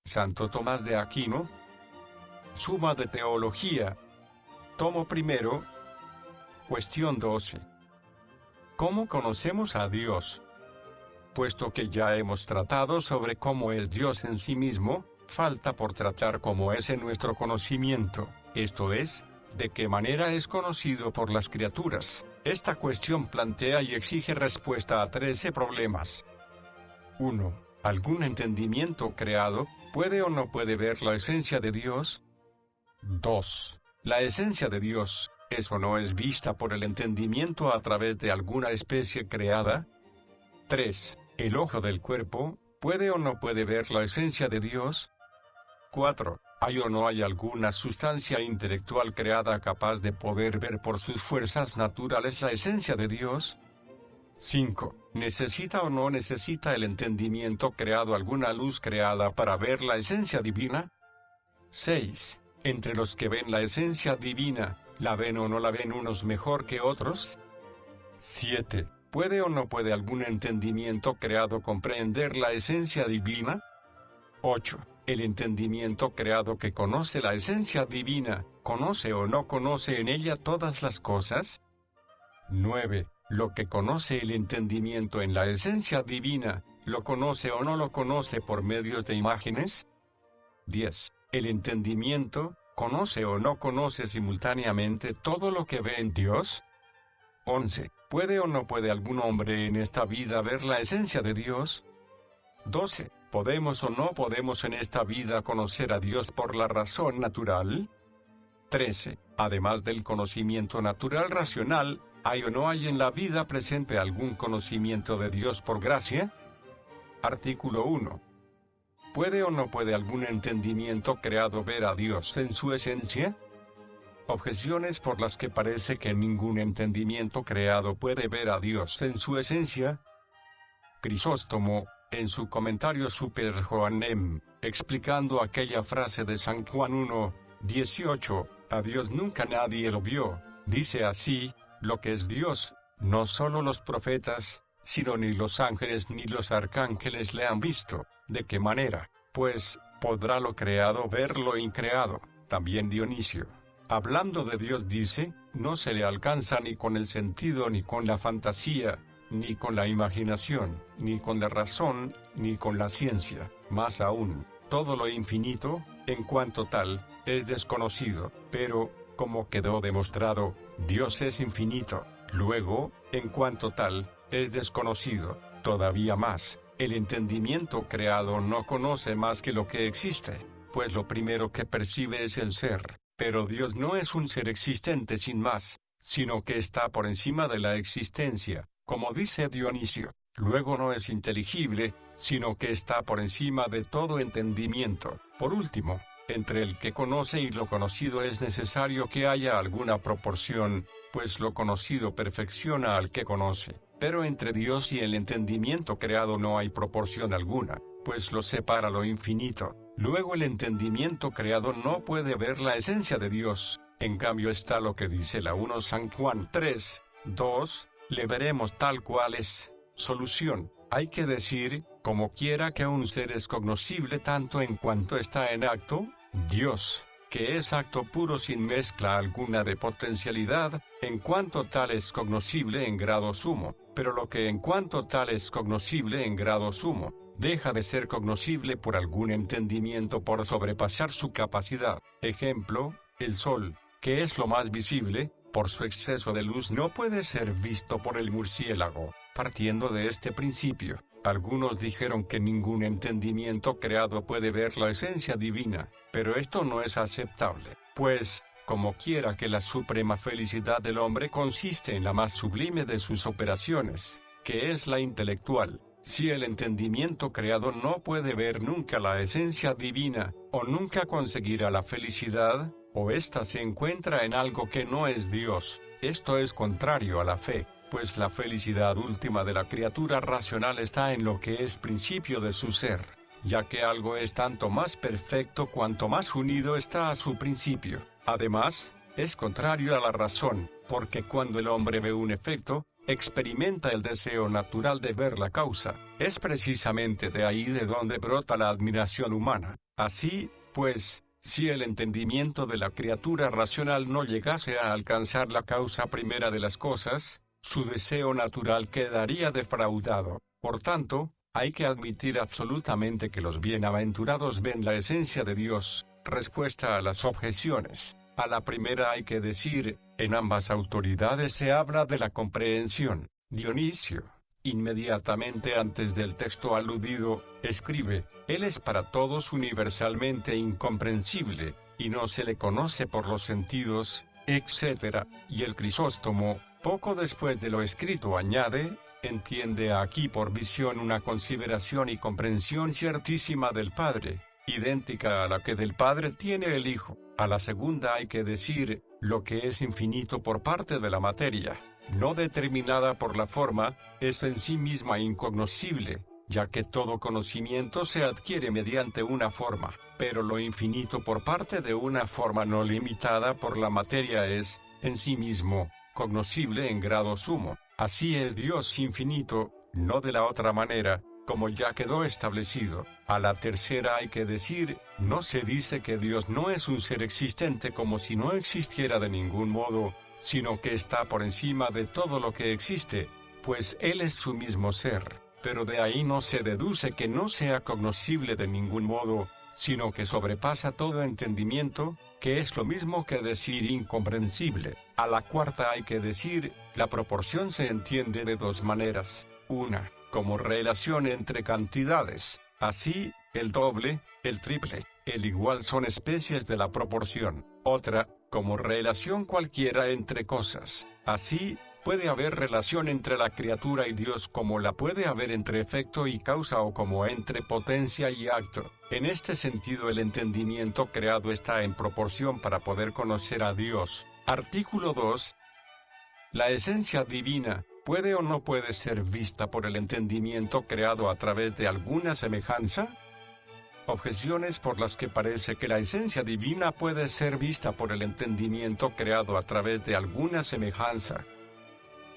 Santo Tomás de Aquino. Suma de Teología. Tomo primero. Cuestión 12. ¿Cómo conocemos a Dios? Puesto que ya hemos tratado sobre cómo es Dios en sí mismo, falta por tratar cómo es en nuestro conocimiento, esto es, de qué manera es conocido por las criaturas. Esta cuestión plantea y exige respuesta a 13 problemas. 1. ¿Algún entendimiento creado puede o no puede ver la esencia de Dios? 2. ¿La esencia de Dios es o no es vista por el entendimiento a través de alguna especie creada? 3. ¿El ojo del cuerpo puede o no puede ver la esencia de Dios? 4. ¿Hay o no hay alguna sustancia intelectual creada capaz de poder ver por sus fuerzas naturales la esencia de Dios? 5. ¿Necesita o no necesita el entendimiento creado alguna luz creada para ver la esencia divina? 6. ¿Entre los que ven la esencia divina, la ven o no la ven unos mejor que otros? 7. ¿Puede o no puede algún entendimiento creado comprender la esencia divina? 8. ¿El entendimiento creado que conoce la esencia divina, conoce o no conoce en ella todas las cosas? 9. ¿Lo que conoce el entendimiento en la esencia divina, lo conoce o no lo conoce por medio de imágenes? 10. ¿El entendimiento conoce o no conoce simultáneamente todo lo que ve en Dios? 11. ¿Puede o no puede algún hombre en esta vida ver la esencia de Dios? 12. ¿Podemos o no podemos en esta vida conocer a Dios por la razón natural? 13. Además del conocimiento natural racional, ¿hay o no hay en la vida presente algún conocimiento de Dios por gracia? Artículo 1. ¿Puede o no puede algún entendimiento creado ver a Dios en su esencia? Objeciones por las que parece que ningún entendimiento creado puede ver a Dios en su esencia. Crisóstomo, en su comentario Super Johannem, explicando aquella frase de San Juan 1:18, a Dios nunca nadie lo vio, dice así: lo que es Dios, no solo los profetas, sino ni los ángeles ni los arcángeles le han visto. ¿De qué manera, pues, podrá lo creado ver lo increado? También Dionisio, hablando de Dios, dice: no se le alcanza ni con el sentido ni con la fantasía, ni con la imaginación, ni con la razón, ni con la ciencia. Más aún, todo lo infinito, en cuanto tal, es desconocido. Pero, como quedó demostrado, Dios es infinito. Luego, en cuanto tal, es desconocido. Todavía más, el entendimiento creado no conoce más que lo que existe, pues lo primero que percibe es el ser. Pero Dios no es un ser existente sin más, sino que está por encima de la existencia, como dice Dionisio. Luego no es inteligible, sino que está por encima de todo entendimiento. Por último, entre el que conoce y lo conocido es necesario que haya alguna proporción, pues lo conocido perfecciona al que conoce. Pero entre Dios y el entendimiento creado no hay proporción alguna, pues lo separa lo infinito. Luego el entendimiento creado no puede ver la esencia de Dios. En cambio está lo que dice la 1 San Juan 3:2, le veremos tal cual es. Solución: hay que decir, como quiera que un ser es cognoscible tanto en cuanto está en acto, Dios, que es acto puro sin mezcla alguna de potencialidad, en cuanto tal es cognoscible en grado sumo. Pero lo que en cuanto tal es cognoscible en grado sumo, deja de ser cognoscible por algún entendimiento por sobrepasar su capacidad. Ejemplo, el sol, que es lo más visible, por su exceso de luz no puede ser visto por el murciélago. Partiendo de este principio, algunos dijeron que ningún entendimiento creado puede ver la esencia divina, pero esto no es aceptable, pues, como quiera que la suprema felicidad del hombre consiste en la más sublime de sus operaciones, que es la intelectual, si el entendimiento creado no puede ver nunca la esencia divina, o nunca conseguirá la felicidad, o ésta se encuentra en algo que no es Dios, esto es contrario a la fe, pues la felicidad última de la criatura racional está en lo que es principio de su ser, ya que algo es tanto más perfecto cuanto más unido está a su principio. Además, es contrario a la razón, porque cuando el hombre ve un efecto, experimenta el deseo natural de ver la causa. Es precisamente de ahí de donde brota la admiración humana. Así, pues, si el entendimiento de la criatura racional no llegase a alcanzar la causa primera de las cosas, su deseo natural quedaría defraudado. Por tanto, hay que admitir absolutamente que los bienaventurados ven la esencia de Dios. Respuesta a las objeciones. A la primera hay que decir, en ambas autoridades se habla de la comprensión. Dionisio, inmediatamente antes del texto aludido, escribe, Él es para todos universalmente incomprensible, y no se le conoce por los sentidos, etc. Y el Crisóstomo, poco después de lo escrito añade, entiende aquí por visión una consideración y comprensión ciertísima del Padre, idéntica a la que del Padre tiene el Hijo. A la segunda hay que decir, lo que es infinito por parte de la materia, no determinada por la forma, es en sí misma incognoscible, ya que todo conocimiento se adquiere mediante una forma, pero lo infinito por parte de una forma no limitada por la materia es, en sí mismo, cognoscible en grado sumo. Así es Dios infinito, no de la otra manera, como ya quedó establecido. A la tercera hay que decir, no se dice que Dios no es un ser existente como si no existiera de ningún modo, sino que está por encima de todo lo que existe, pues Él es su mismo ser, pero de ahí no se deduce que no sea cognoscible de ningún modo, sino que sobrepasa todo entendimiento, que es lo mismo que decir incomprensible. A la cuarta hay que decir, la proporción se entiende de dos maneras. Una, como relación entre cantidades. Así, el doble, el triple, el igual son especies de la proporción. Otra, como relación cualquiera entre cosas. Así, puede haber relación entre la criatura y Dios como la puede haber entre efecto y causa o como entre potencia y acto. En este sentido el entendimiento creado está en proporción para poder conocer a Dios. Artículo 2. La esencia divina, ¿puede o no puede ser vista por el entendimiento creado a través de alguna semejanza? Objeciones por las que parece que la esencia divina puede ser vista por el entendimiento creado a través de alguna semejanza.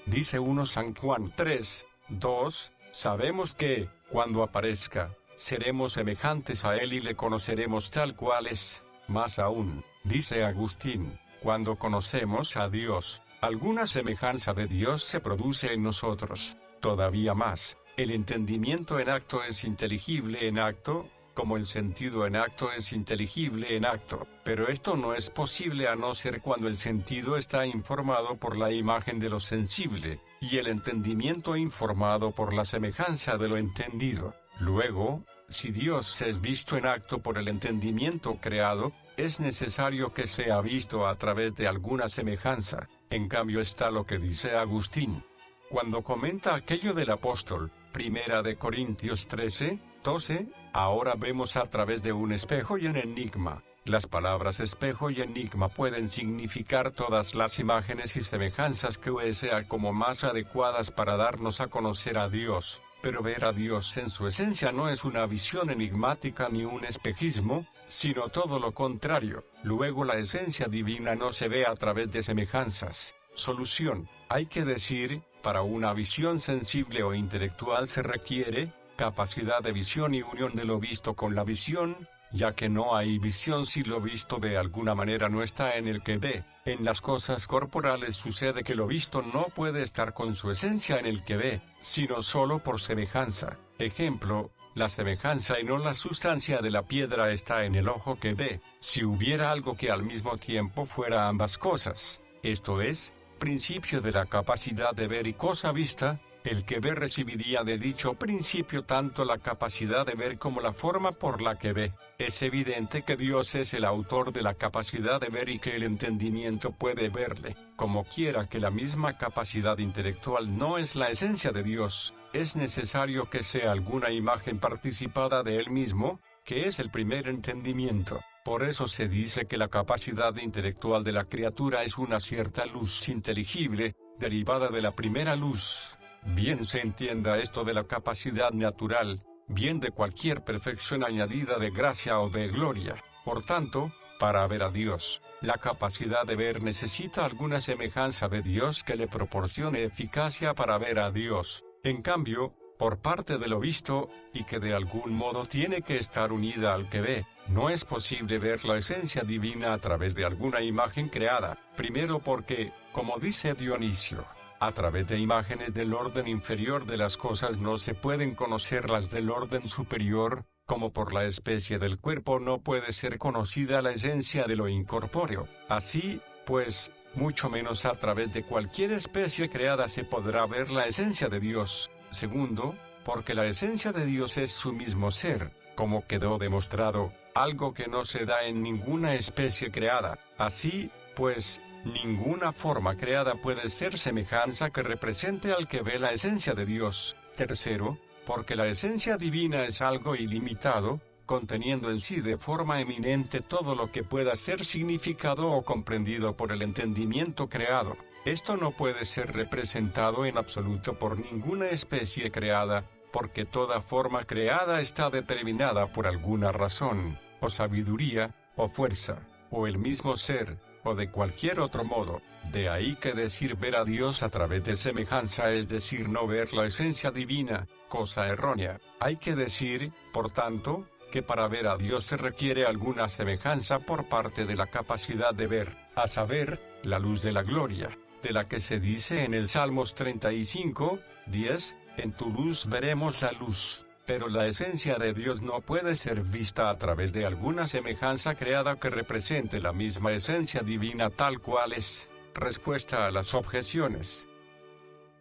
Dice 1 San Juan 3, 2, sabemos que, cuando aparezca, seremos semejantes a Él y le conoceremos tal cual es. Más aún, dice Agustín, cuando conocemos a Dios, alguna semejanza de Dios se produce en nosotros. Todavía más, el entendimiento en acto es inteligible en acto, como el sentido en acto es inteligible en acto, pero esto no es posible a no ser cuando el sentido está informado por la imagen de lo sensible, y el entendimiento informado por la semejanza de lo entendido. Luego, si Dios es visto en acto por el entendimiento creado, es necesario que sea visto a través de alguna semejanza. En cambio está lo que dice Agustín, cuando comenta aquello del apóstol, 1 de Corintios 13, 12, ahora vemos a través de un espejo y un enigma. Las palabras espejo y enigma pueden significar todas las imágenes y semejanzas que sean como más adecuadas para darnos a conocer a Dios, pero ver a Dios en su esencia no es una visión enigmática ni un espejismo, sino todo lo contrario. Luego la esencia divina no se ve a través de semejanzas. Solución, hay que decir, para una visión sensible o intelectual se requiere capacidad de visión y unión de lo visto con la visión, ya que no hay visión si lo visto de alguna manera no está en el que ve. En las cosas corporales sucede que lo visto no puede estar con su esencia en el que ve, sino solo por semejanza. Ejemplo, la semejanza y no la sustancia de la piedra está en el ojo que ve. Si hubiera algo que al mismo tiempo fuera ambas cosas, esto es, principio de la capacidad de ver y cosa vista, el que ve recibiría de dicho principio tanto la capacidad de ver como la forma por la que ve. Es evidente que Dios es el autor de la capacidad de ver y que el entendimiento puede verle. Como quiera que la misma capacidad intelectual no es la esencia de Dios, es necesario que sea alguna imagen participada de Él mismo, que es el primer entendimiento. Por eso se dice que la capacidad intelectual de la criatura es una cierta luz inteligible, derivada de la primera luz. Bien se entienda esto de la capacidad natural, bien de cualquier perfección añadida de gracia o de gloria. Por tanto, para ver a Dios, la capacidad de ver necesita alguna semejanza de Dios que le proporcione eficacia para ver a Dios. En cambio, por parte de lo visto, y que de algún modo tiene que estar unida al que ve, No es posible ver la esencia divina a través de alguna imagen creada, primero porque, como dice Dionisio, a través de imágenes del orden inferior de las cosas no se pueden conocer las del orden superior, como por la especie del cuerpo no puede ser conocida la esencia de lo incorpóreo. Así, pues, mucho menos a través de cualquier especie creada se podrá ver la esencia de Dios. Segundo, porque la esencia de Dios es su mismo ser, como quedó demostrado, algo que no se da en ninguna especie creada. Así, pues, ninguna forma creada puede ser semejanza que represente al que ve la esencia de Dios. Tercero, porque la esencia divina es algo ilimitado, conteniendo en sí de forma eminente todo lo que pueda ser significado o comprendido por el entendimiento creado. Esto no puede ser representado en absoluto por ninguna especie creada, porque toda forma creada está determinada por alguna razón, o sabiduría, o fuerza, o el mismo ser, o de cualquier otro modo. De ahí que decir ver a Dios a través de semejanza es decir no ver la esencia divina, cosa errónea. Hay que decir, por tanto, que para ver a Dios se requiere alguna semejanza por parte de la capacidad de ver, a saber, la luz de la gloria, de la que se dice en el Salmos 35, 10, en tu luz veremos la luz. Pero la esencia de Dios no puede ser vista a través de alguna semejanza creada que represente la misma esencia divina tal cual es. Respuesta a las objeciones.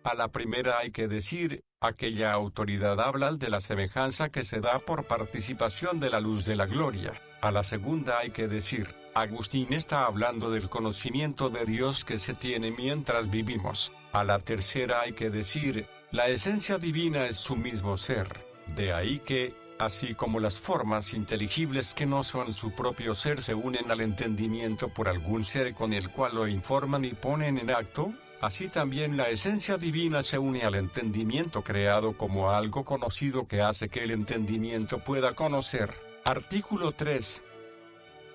A la primera hay que decir, aquella autoridad habla de la semejanza que se da por participación de la luz de la gloria. A la segunda hay que decir, Agustín está hablando del conocimiento de Dios que se tiene mientras vivimos. A la tercera hay que decir, la esencia divina es su mismo ser. De ahí que, así como las formas inteligibles que no son su propio ser se unen al entendimiento por algún ser con el cual lo informan y ponen en acto, así también la esencia divina se une al entendimiento creado como algo conocido que hace que el entendimiento pueda conocer. Artículo 3.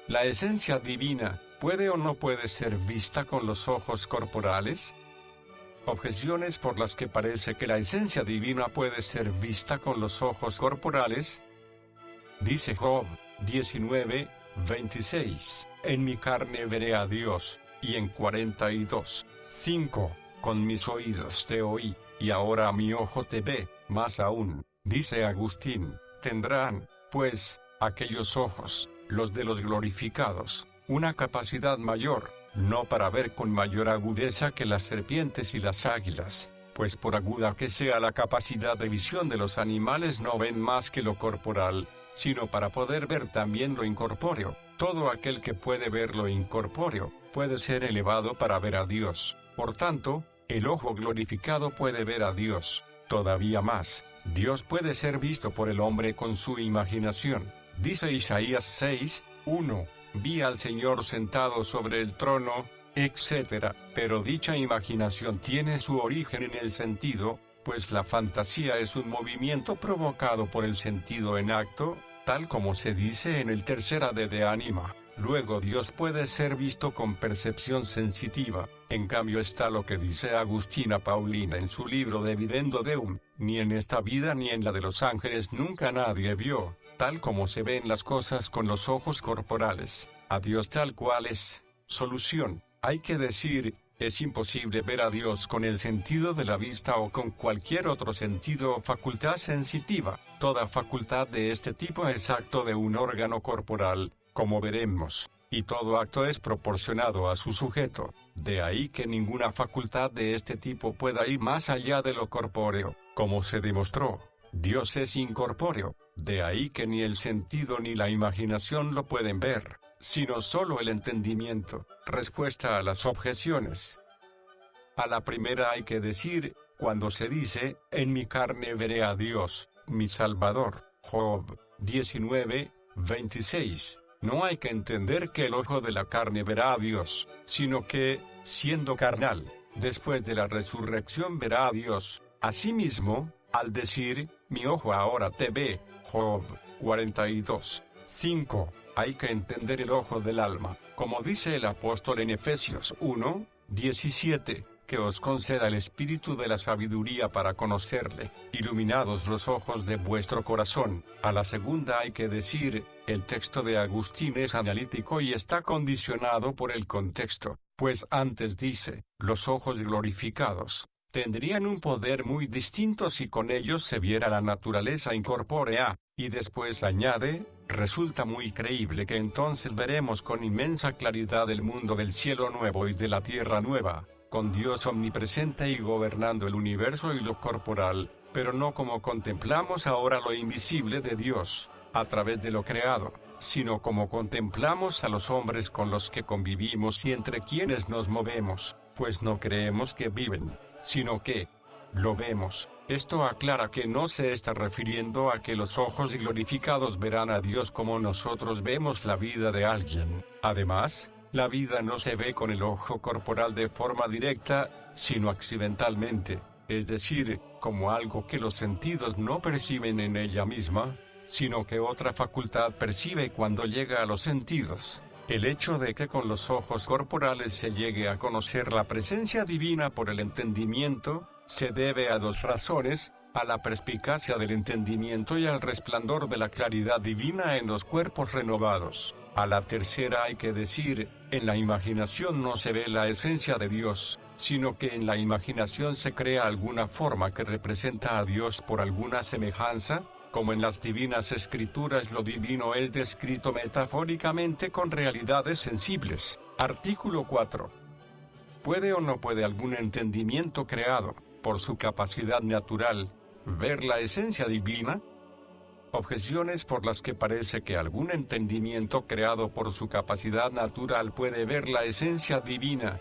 La esencia divina, ¿puede o no puede ser vista con los ojos corporales? Objeciones por las que parece que la esencia divina puede ser vista con los ojos corporales. Dice Job 19, 26, en mi carne veré a Dios, y en 42, 5, con mis oídos te oí, y ahora mi ojo te ve, más aún, dice Agustín, tendrán, pues, aquellos ojos, los de los glorificados, una capacidad mayor, no para ver con mayor agudeza que las serpientes y las águilas, pues por aguda que sea la capacidad de visión de los animales no ven más que lo corporal, sino para poder ver también lo incorpóreo. Todo aquel que puede ver lo incorpóreo, puede ser elevado para ver a Dios. Por tanto, el ojo glorificado puede ver a Dios. Todavía más, Dios puede ser visto por el hombre con su imaginación. Dice Isaías 6, 1. Vi al Señor sentado sobre el trono, etc. Pero dicha imaginación tiene su origen en el sentido, pues la fantasía es un movimiento provocado por el sentido en acto, tal como se dice en el tercer ade de Anima. Luego Dios puede ser visto con percepción sensitiva. En cambio está lo que dice Agustina Paulina en su libro de Videndo Deum, ni en esta vida ni en la de los ángeles nunca nadie vio, tal como se ven las cosas con los ojos corporales, a Dios tal cual es. Solución. Hay que decir, es imposible ver a Dios con el sentido de la vista o con cualquier otro sentido o facultad sensitiva. Toda facultad de este tipo es acto de un órgano corporal, como veremos, y todo acto es proporcionado a su sujeto. De ahí que ninguna facultad de este tipo pueda ir más allá de lo corpóreo, como se demostró. Dios es incorpóreo, de ahí que ni el sentido ni la imaginación lo pueden ver, sino solo el entendimiento. Respuesta a las objeciones. A la primera hay que decir, cuando se dice, en mi carne veré a Dios, mi Salvador, Job 19, 26, no hay que entender que el ojo de la carne verá a Dios, sino que, siendo carnal, después de la resurrección verá a Dios. Asimismo, al decir, mi ojo ahora te ve, Job 42, 5, hay que entender el ojo del alma, como dice el apóstol en Efesios 1, 17, que os conceda el espíritu de la sabiduría para conocerle, iluminados los ojos de vuestro corazón. A la segunda hay que decir, el texto de Agustín es analítico y está condicionado por el contexto, pues antes dice, los ojos glorificados tendrían un poder muy distinto si con ellos se viera la naturaleza incorpórea, y después añade, resulta muy creíble que entonces veremos con inmensa claridad el mundo del cielo nuevo y de la tierra nueva, con Dios omnipresente y gobernando el universo y lo corporal, pero no como contemplamos ahora lo invisible de Dios, a través de lo creado, sino como contemplamos a los hombres con los que convivimos y entre quienes nos movemos, pues no creemos que viven, sino que lo vemos. Esto aclara que no se está refiriendo a que los ojos glorificados verán a Dios como nosotros vemos la vida de alguien. Además, la vida no se ve con el ojo corporal de forma directa, sino accidentalmente, es decir, como algo que los sentidos no perciben en ella misma, sino que otra facultad percibe cuando llega a los sentidos. El hecho de que con los ojos corporales se llegue a conocer la presencia divina por el entendimiento, se debe a dos razones, a la perspicacia del entendimiento y al resplandor de la claridad divina en los cuerpos renovados. A la tercera hay que decir, en la imaginación no se ve la esencia de Dios, sino que en la imaginación se crea alguna forma que representa a Dios por alguna semejanza, como en las divinas escrituras lo divino es descrito metafóricamente con realidades sensibles. Artículo 4. ¿Puede o no puede algún entendimiento creado, por su capacidad natural, ver la esencia divina? Objeciones por las que parece que algún entendimiento creado por su capacidad natural puede ver la esencia divina.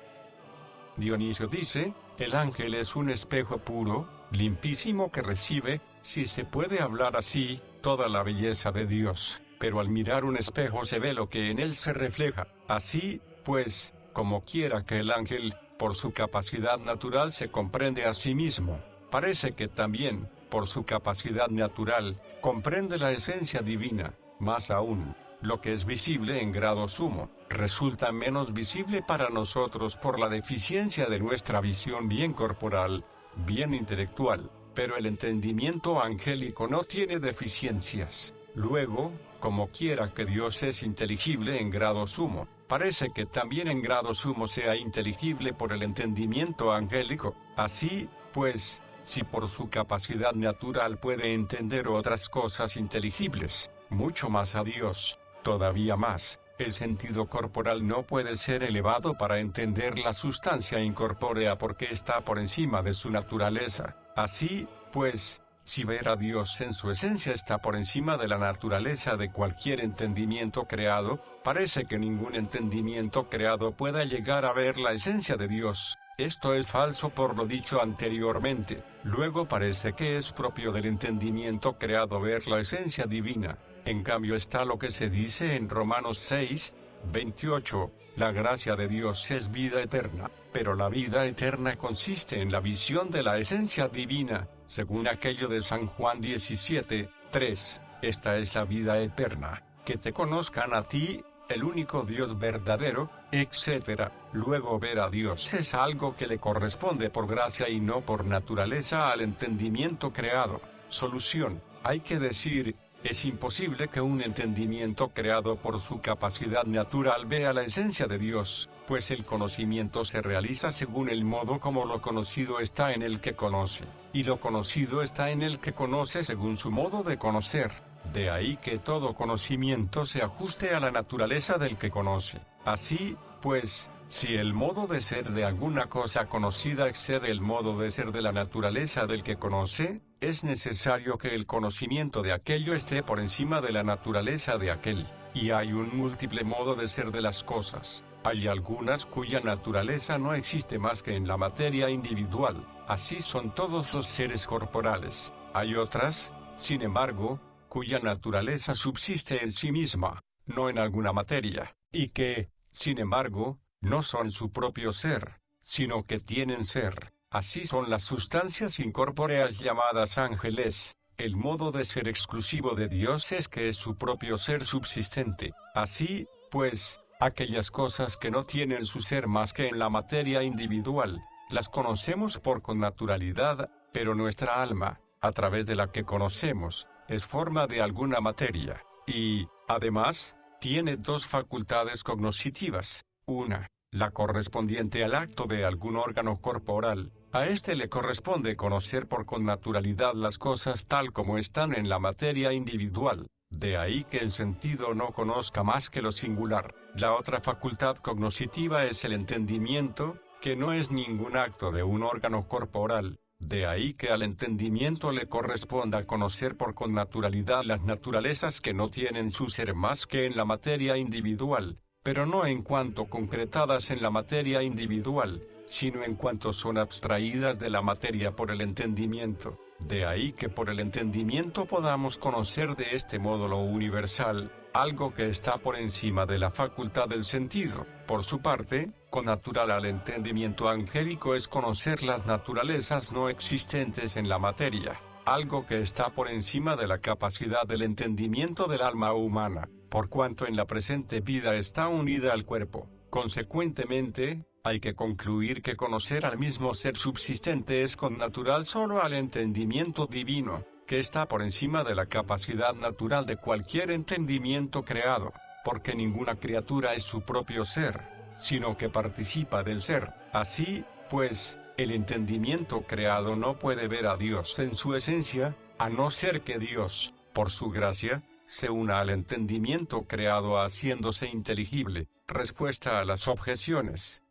Dionisio dice, el ángel es un espejo puro, limpísimo que recibe, si se puede hablar así, toda la belleza de Dios, pero al mirar un espejo se ve lo que en él se refleja. Así, pues, como quiera que el ángel, por su capacidad natural se comprende a sí mismo, parece que también, por su capacidad natural, comprende la esencia divina. Más aún, lo que es visible en grado sumo, resulta menos visible para nosotros por la deficiencia de nuestra visión bien corporal, bien intelectual, pero el entendimiento angélico no tiene deficiencias. Luego, como quiera que Dios es inteligible en grado sumo, parece que también en grado sumo sea inteligible por el entendimiento angélico. Así, pues, si por su capacidad natural puede entender otras cosas inteligibles, mucho más a Dios, todavía más, el sentido corporal no puede ser elevado para entender la sustancia incorpórea porque está por encima de su naturaleza. Así, pues, si ver a Dios en su esencia está por encima de la naturaleza de cualquier entendimiento creado, parece que ningún entendimiento creado pueda llegar a ver la esencia de Dios. Esto es falso por lo dicho anteriormente. Luego parece que es propio del entendimiento creado ver la esencia divina. En cambio está lo que se dice en Romanos 6, 28, la gracia de Dios es vida eterna, pero la vida eterna consiste en la visión de la esencia divina, según aquello de San Juan 17, 3, esta es la vida eterna, que te conozcan a ti, el único Dios verdadero, etc. Luego ver a Dios es algo que le corresponde por gracia y no por naturaleza al entendimiento creado. Solución, hay que decir, es imposible que un entendimiento creado por su capacidad natural vea la esencia de Dios, pues el conocimiento se realiza según el modo como lo conocido está en el que conoce, y lo conocido está en el que conoce según su modo de conocer. De ahí que todo conocimiento se ajuste a la naturaleza del que conoce. Así, pues, si el modo de ser de alguna cosa conocida excede el modo de ser de la naturaleza del que conoce, es necesario que el conocimiento de aquello esté por encima de la naturaleza de aquel. Y hay un múltiple modo de ser de las cosas. Hay algunas cuya naturaleza no existe más que en la materia individual. Así son todos los seres corporales. Hay otras, sin embargo, cuya naturaleza subsiste en sí misma, no en alguna materia, y que, sin embargo, no son su propio ser, sino que tienen ser. Así son las sustancias incorpóreas llamadas ángeles. El modo de ser exclusivo de Dios es que es su propio ser subsistente. Así, pues, aquellas cosas que no tienen su ser más que en la materia individual, las conocemos por connaturalidad, pero nuestra alma, a través de la que conocemos, es forma de alguna materia, y, además, tiene dos facultades cognoscitivas. Una, la correspondiente al acto de algún órgano corporal. A este le corresponde conocer por connaturalidad las cosas tal como están en la materia individual. De ahí que el sentido no conozca más que lo singular. La otra facultad cognoscitiva es el entendimiento, que no es ningún acto de un órgano corporal. De ahí que al entendimiento le corresponda conocer por connaturalidad las naturalezas que no tienen su ser más que en la materia individual, pero no en cuanto concretadas en la materia individual, sino en cuanto son abstraídas de la materia por el entendimiento. De ahí que por el entendimiento podamos conocer de este modo lo universal, algo que está por encima de la facultad del sentido. Por su parte, connatural al entendimiento angélico es conocer las naturalezas no existentes en la materia, algo que está por encima de la capacidad del entendimiento del alma humana, por cuanto en la presente vida está unida al cuerpo. Consecuentemente, hay que concluir que conocer al mismo ser subsistente es connatural solo al entendimiento divino, que está por encima de la capacidad natural de cualquier entendimiento creado, porque ninguna criatura es su propio ser, sino que participa del ser. Así, pues, el entendimiento creado no puede ver a Dios en su esencia, a no ser que Dios, por su gracia, se una al entendimiento creado haciéndose inteligible. Respuesta a las objeciones.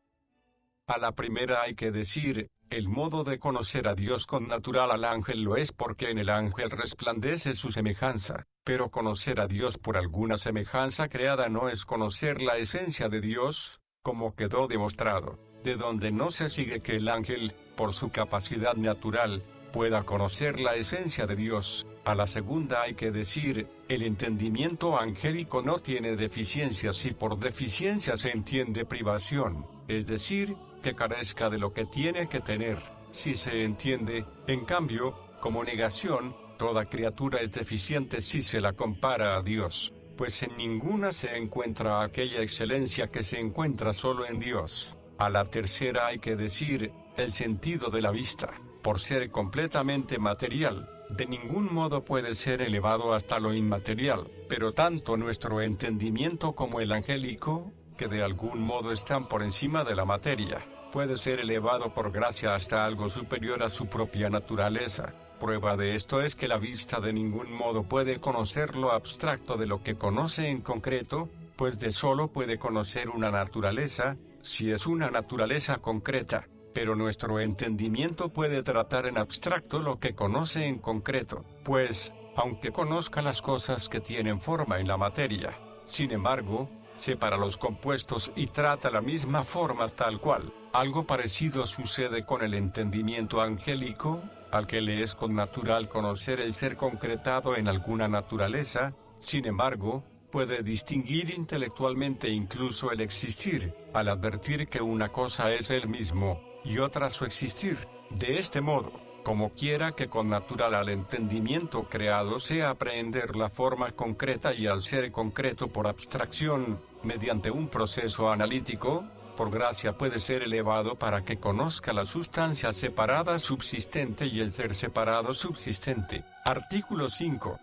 A la primera hay que decir, el modo de conocer a Dios connatural al ángel lo es porque en el ángel resplandece su semejanza, pero conocer a Dios por alguna semejanza creada no es conocer la esencia de Dios, como quedó demostrado, de donde no se sigue que el ángel, por su capacidad natural, pueda conocer la esencia de Dios. A la segunda hay que decir, el entendimiento angélico no tiene deficiencia si por deficiencia se entiende privación, es decir, que carezca de lo que tiene que tener, si se entiende, en cambio, como negación, toda criatura es deficiente si se la compara a Dios, pues en ninguna se encuentra aquella excelencia que se encuentra solo en Dios. A la tercera hay que decir, el sentido de la vista, por ser completamente material, de ningún modo puede ser elevado hasta lo inmaterial, pero tanto nuestro entendimiento como el angélico, que de algún modo están por encima de la materia, puede ser elevado por gracia hasta algo superior a su propia naturaleza. Prueba de esto es que la vista de ningún modo puede conocer lo abstracto de lo que conoce en concreto, pues de solo puede conocer una naturaleza, si es una naturaleza concreta, pero nuestro entendimiento puede tratar en abstracto lo que conoce en concreto, pues, aunque conozca las cosas que tienen forma en la materia, sin embargo, separa los compuestos y trata la misma forma tal cual. Algo parecido sucede con el entendimiento angélico, al que le es connatural conocer el ser concretado en alguna naturaleza, sin embargo, puede distinguir intelectualmente incluso el existir, al advertir que una cosa es él mismo, y otra su existir. De este modo, como quiera que connatural al entendimiento creado sea aprehender la forma concreta y al ser concreto por abstracción, mediante un proceso analítico, por gracia puede ser elevado para que conozca la sustancia separada subsistente y el ser separado subsistente. Artículo 5.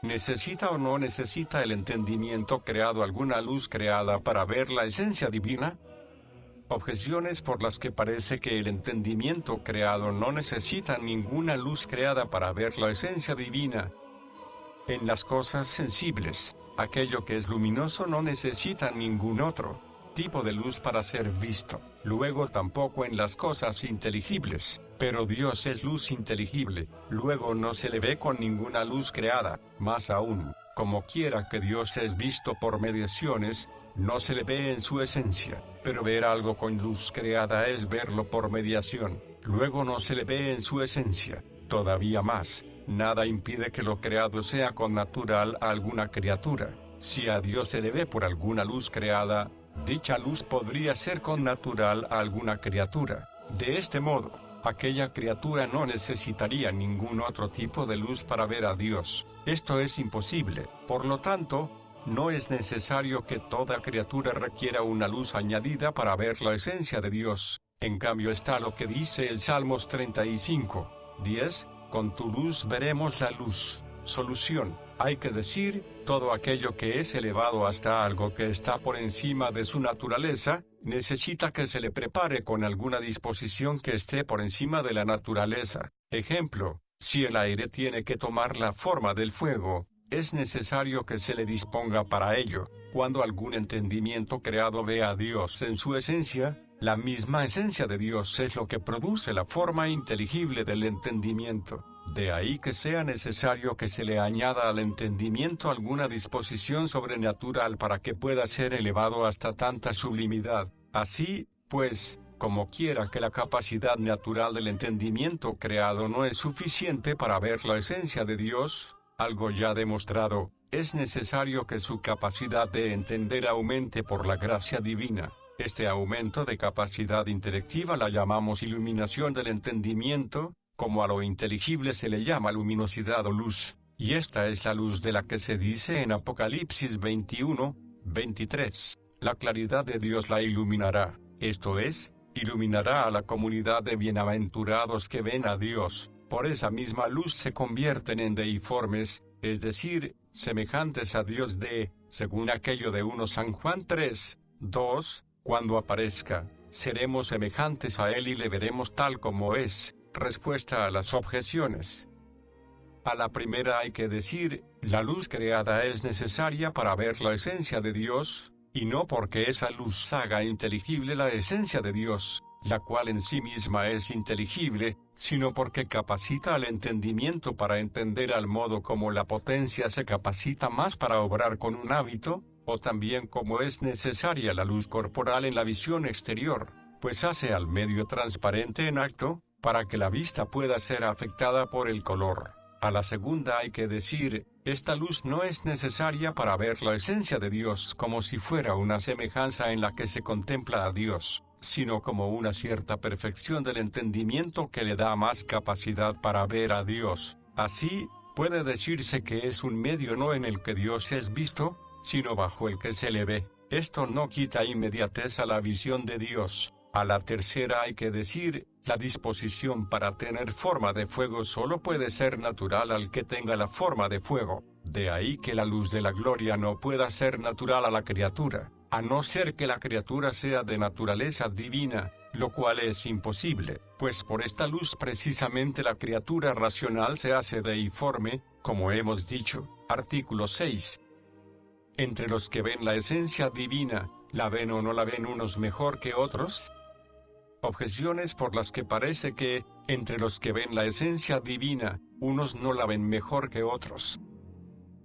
¿Necesita o no necesita el entendimiento creado alguna luz creada para ver la esencia divina? Objeciones por las que parece que el entendimiento creado no necesita ninguna luz creada para ver la esencia divina. En las cosas sensibles, aquello que es luminoso no necesita ningún otro tipo de luz para ser visto. Luego tampoco en las cosas inteligibles, pero Dios es luz inteligible, luego no se le ve con ninguna luz creada. Más aún, como quiera que Dios es visto por mediaciones, no se le ve en su esencia, pero ver algo con luz creada es verlo por mediación, luego no se le ve en su esencia. Todavía más, nada impide que lo creado sea connatural a alguna criatura. Si a Dios se le ve por alguna luz creada, dicha luz podría ser connatural a alguna criatura. De este modo, aquella criatura no necesitaría ningún otro tipo de luz para ver a Dios. Esto es imposible. Por lo tanto, no es necesario que toda criatura requiera una luz añadida para ver la esencia de Dios. En cambio está lo que dice el Salmos 35, 10, con tu luz veremos la luz. Solución, hay que decir, todo aquello que es elevado hasta algo que está por encima de su naturaleza, necesita que se le prepare con alguna disposición que esté por encima de la naturaleza. Ejemplo, si el aire tiene que tomar la forma del fuego, es necesario que se le disponga para ello. Cuando algún entendimiento creado ve a Dios en su esencia, la misma esencia de Dios es lo que produce la forma inteligible del entendimiento. De ahí que sea necesario que se le añada al entendimiento alguna disposición sobrenatural para que pueda ser elevado hasta tanta sublimidad. Así, pues, como quiera que la capacidad natural del entendimiento creado no es suficiente para ver la esencia de Dios, algo ya demostrado, es necesario que su capacidad de entender aumente por la gracia divina. Este aumento de capacidad intelectiva la llamamos iluminación del entendimiento, como a lo inteligible se le llama luminosidad o luz, y esta es la luz de la que se dice en Apocalipsis 21, 23, la claridad de Dios la iluminará, esto es, iluminará a la comunidad de bienaventurados que ven a Dios. Por esa misma luz se convierten en deiformes, es decir, semejantes a Dios según aquello de 1 San Juan 3, 2, cuando aparezca, seremos semejantes a Él y le veremos tal como es. Respuesta a las objeciones. A la primera hay que decir, la luz creada es necesaria para ver la esencia de Dios, y no porque esa luz haga inteligible la esencia de Dios, la cual en sí misma es inteligible, sino porque capacita al entendimiento para entender al modo como la potencia se capacita más para obrar con un hábito, o también como es necesaria la luz corporal en la visión exterior, pues hace al medio transparente en acto, para que la vista pueda ser afectada por el color. A la segunda hay que decir, esta luz no es necesaria para ver la esencia de Dios como si fuera una semejanza en la que se contempla a Dios, sino como una cierta perfección del entendimiento que le da más capacidad para ver a Dios. Así, puede decirse que es un medio no en el que Dios es visto, sino bajo el que se le ve. Esto no quita inmediatez a la visión de Dios. A la tercera hay que decir, la disposición para tener forma de fuego solo puede ser natural al que tenga la forma de fuego. De ahí que la luz de la gloria no pueda ser natural a la criatura, a no ser que la criatura sea de naturaleza divina, lo cual es imposible, pues por esta luz precisamente la criatura racional se hace deiforme, como hemos dicho, artículo 6. Entre los que ven la esencia divina, ¿la ven o no la ven unos mejor que otros? Objeciones por las que parece que, entre los que ven la esencia divina, unos no la ven mejor que otros.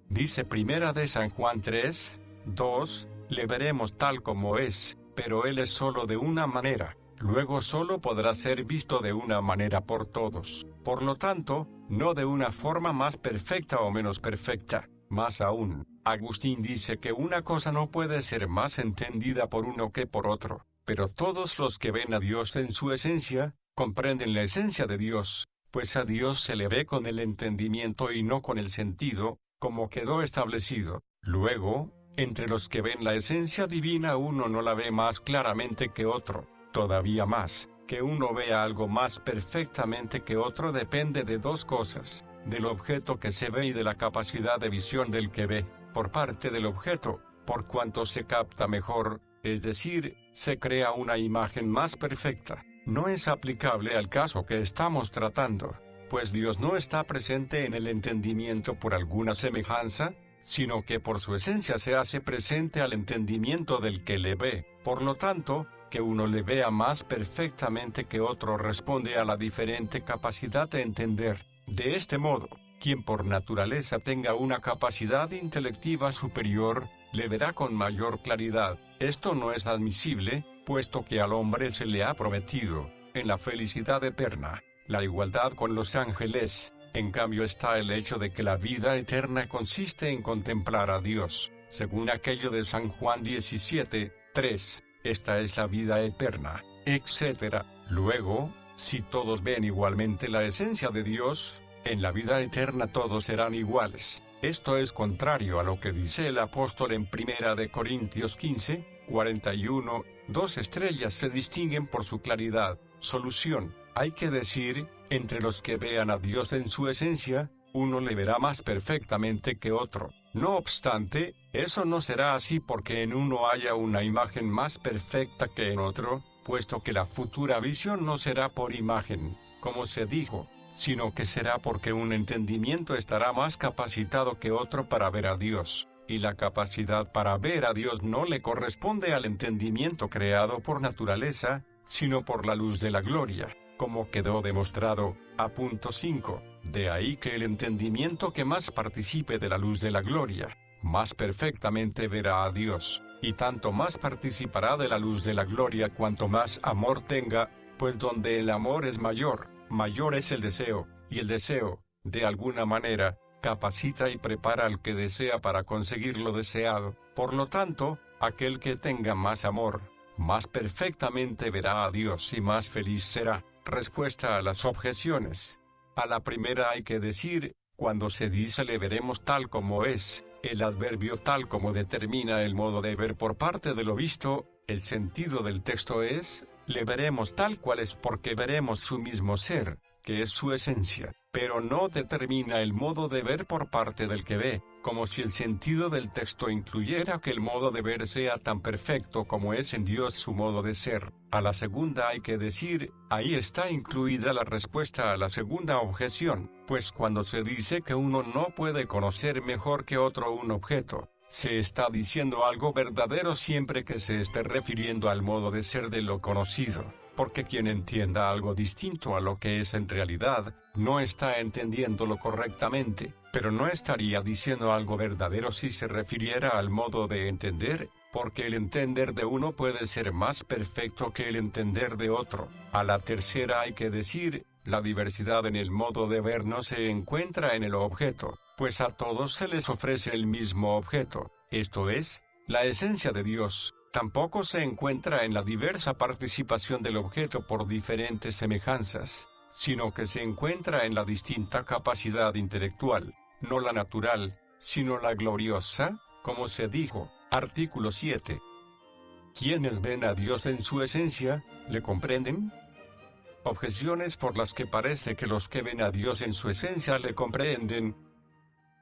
Dice Primera de San Juan 3, 2, le veremos tal como es, pero Él es solo de una manera, luego solo podrá ser visto de una manera por todos, por lo tanto, no de una forma más perfecta o menos perfecta. Más aún, Agustín dice que una cosa no puede ser más entendida por uno que por otro. Pero todos los que ven a Dios en su esencia, comprenden la esencia de Dios, pues a Dios se le ve con el entendimiento y no con el sentido, como quedó establecido. Luego, entre los que ven la esencia divina uno no la ve más claramente que otro. Todavía más, que uno vea algo más perfectamente que otro depende de dos cosas, del objeto que se ve y de la capacidad de visión del que ve. Por parte del objeto, por cuanto se capta mejor, es decir, se crea una imagen más perfecta. No es aplicable al caso que estamos tratando, pues Dios no está presente en el entendimiento por alguna semejanza, sino que por su esencia se hace presente al entendimiento del que le ve. Por lo tanto, que uno le vea más perfectamente que otro responde a la diferente capacidad de entender. De este modo, quien por naturaleza tenga una capacidad intelectiva superior, le verá con mayor claridad. Esto no es admisible, puesto que al hombre se le ha prometido, en la felicidad eterna, la igualdad con los ángeles. En cambio está el hecho de que la vida eterna consiste en contemplar a Dios, según aquello de San Juan 17, 3, esta es la vida eterna, etc. Luego, si todos ven igualmente la esencia de Dios, en la vida eterna todos serán iguales. Esto es contrario a lo que dice el apóstol en 1 Corintios 15, 41. Dos estrellas se distinguen por su claridad. Solución. Hay que decir, entre los que vean a Dios en su esencia, uno le verá más perfectamente que otro. No obstante, eso no será así porque en uno haya una imagen más perfecta que en otro, puesto que la futura visión no será por imagen, como se dijo, sino que será porque un entendimiento estará más capacitado que otro para ver a Dios, y la capacidad para ver a Dios no le corresponde al entendimiento creado por naturaleza, sino por la luz de la gloria, como quedó demostrado, a punto 5. De ahí que el entendimiento que más participe de la luz de la gloria, más perfectamente verá a Dios, y tanto más participará de la luz de la gloria cuanto más amor tenga, pues donde el amor es mayor, mayor es el deseo, y el deseo, de alguna manera, capacita y prepara al que desea para conseguir lo deseado. Por lo tanto, aquel que tenga más amor, más perfectamente verá a Dios y más feliz será. Respuesta a las objeciones. A la primera hay que decir, cuando se dice le veremos tal como es, el adverbio tal como determina el modo de ver por parte de lo visto, el sentido del texto es, le veremos tal cual es porque veremos su mismo ser, que es su esencia, pero no determina el modo de ver por parte del que ve, como si el sentido del texto incluyera que el modo de ver sea tan perfecto como es en Dios su modo de ser. A la segunda hay que decir, ahí está incluida la respuesta a la segunda objeción, pues cuando se dice que uno no puede conocer mejor que otro un objeto, se está diciendo algo verdadero siempre que se esté refiriendo al modo de ser de lo conocido, porque quien entienda algo distinto a lo que es en realidad, no está entendiéndolo correctamente, pero no estaría diciendo algo verdadero si se refiriera al modo de entender, porque el entender de uno puede ser más perfecto que el entender de otro. A la tercera hay que decir, la diversidad en el modo de ver no se encuentra en el objeto, pues a todos se les ofrece el mismo objeto, esto es, la esencia de Dios. Tampoco se encuentra en la diversa participación del objeto por diferentes semejanzas, sino que se encuentra en la distinta capacidad intelectual, no la natural, sino la gloriosa, como se dijo, artículo 7. Quienes ven a Dios en su esencia, ¿le comprenden? Objeciones por las que parece que los que ven a Dios en su esencia le comprenden.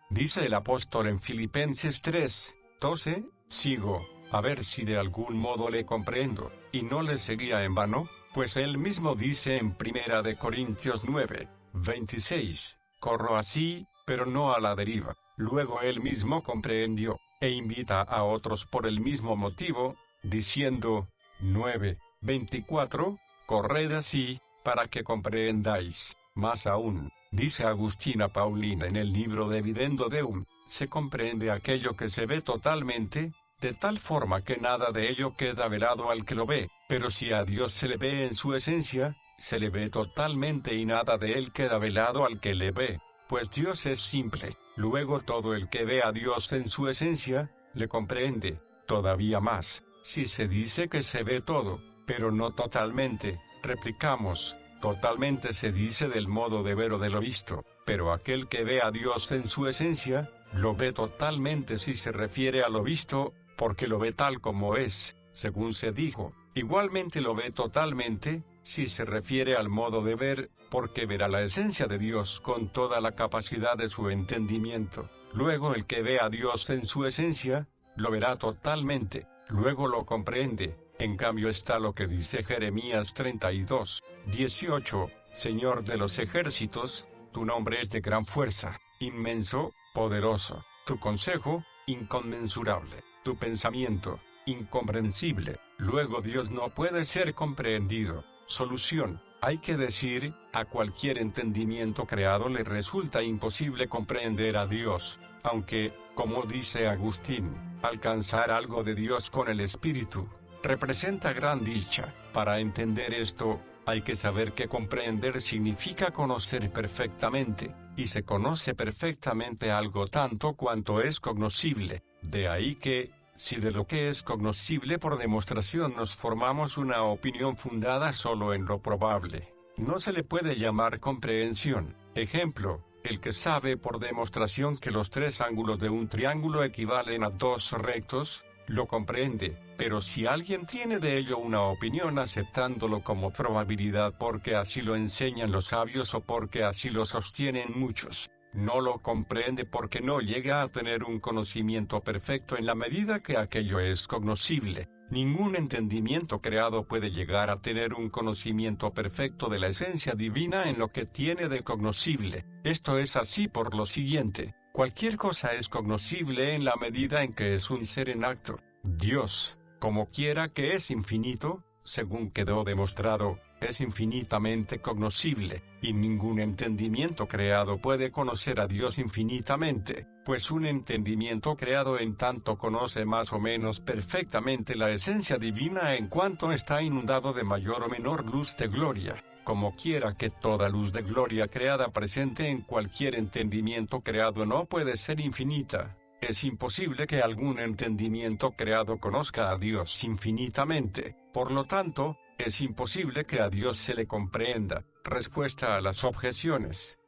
Dice el apóstol en Filipenses 3:12, sigo, a ver si de algún modo le comprendo, y no le seguía en vano, pues él mismo dice en 1 de Corintios 9:26, corro así, pero no a la deriva. Luego él mismo comprendió, e invita a otros por el mismo motivo, diciendo, 9:24, corred así, para que comprendáis. Más aún, dice Agustina Paulina en el libro de Videndo Deum, se comprende aquello que se ve totalmente, de tal forma que nada de ello queda velado al que lo ve, pero si a Dios se le ve en su esencia, se le ve totalmente y nada de él queda velado al que le ve, pues Dios es simple. Luego todo el que ve a Dios en su esencia, le comprende. Todavía más, si se dice que se ve todo, pero no totalmente, replicamos, totalmente se dice del modo de ver o de lo visto, pero aquel que ve a Dios en su esencia, lo ve totalmente si se refiere a lo visto, porque lo ve tal como es, según se dijo. Igualmente lo ve totalmente, si se refiere al modo de ver, porque verá la esencia de Dios con toda la capacidad de su entendimiento. Luego el que ve a Dios en su esencia, lo verá totalmente, luego lo comprende. En cambio está lo que dice Jeremías 32:18, Señor de los ejércitos, tu nombre es de gran fuerza, inmenso, poderoso, tu consejo, inconmensurable, tu pensamiento, incomprensible. Luego Dios no puede ser comprendido. Solución. Hay que decir, a cualquier entendimiento creado le resulta imposible comprender a Dios, aunque, como dice Agustín, alcanzar algo de Dios con el Espíritu representa gran dicha. Para entender esto, hay que saber que comprender significa conocer perfectamente, y se conoce perfectamente algo tanto cuanto es cognoscible. De ahí que, si de lo que es cognoscible por demostración nos formamos una opinión fundada solo en lo probable, no se le puede llamar comprensión. Ejemplo, el que sabe por demostración que los tres ángulos de un triángulo equivalen a dos rectos, lo comprende, pero si alguien tiene de ello una opinión aceptándolo como probabilidad porque así lo enseñan los sabios o porque así lo sostienen muchos, no lo comprende porque no llega a tener un conocimiento perfecto en la medida que aquello es cognoscible. Ningún entendimiento creado puede llegar a tener un conocimiento perfecto de la esencia divina en lo que tiene de cognoscible. Esto es así por lo siguiente: cualquier cosa es cognoscible en la medida en que es un ser en acto. Dios, como quiera que es infinito, según quedó demostrado, es infinitamente cognoscible, y ningún entendimiento creado puede conocer a Dios infinitamente, pues un entendimiento creado en tanto conoce más o menos perfectamente la esencia divina en cuanto está inundado de mayor o menor luz de gloria. Como quiera que toda luz de gloria creada presente en cualquier entendimiento creado no puede ser infinita. Es imposible que algún entendimiento creado conozca a Dios infinitamente, por lo tanto, es imposible que a Dios se le comprenda. Respuesta a las objeciones.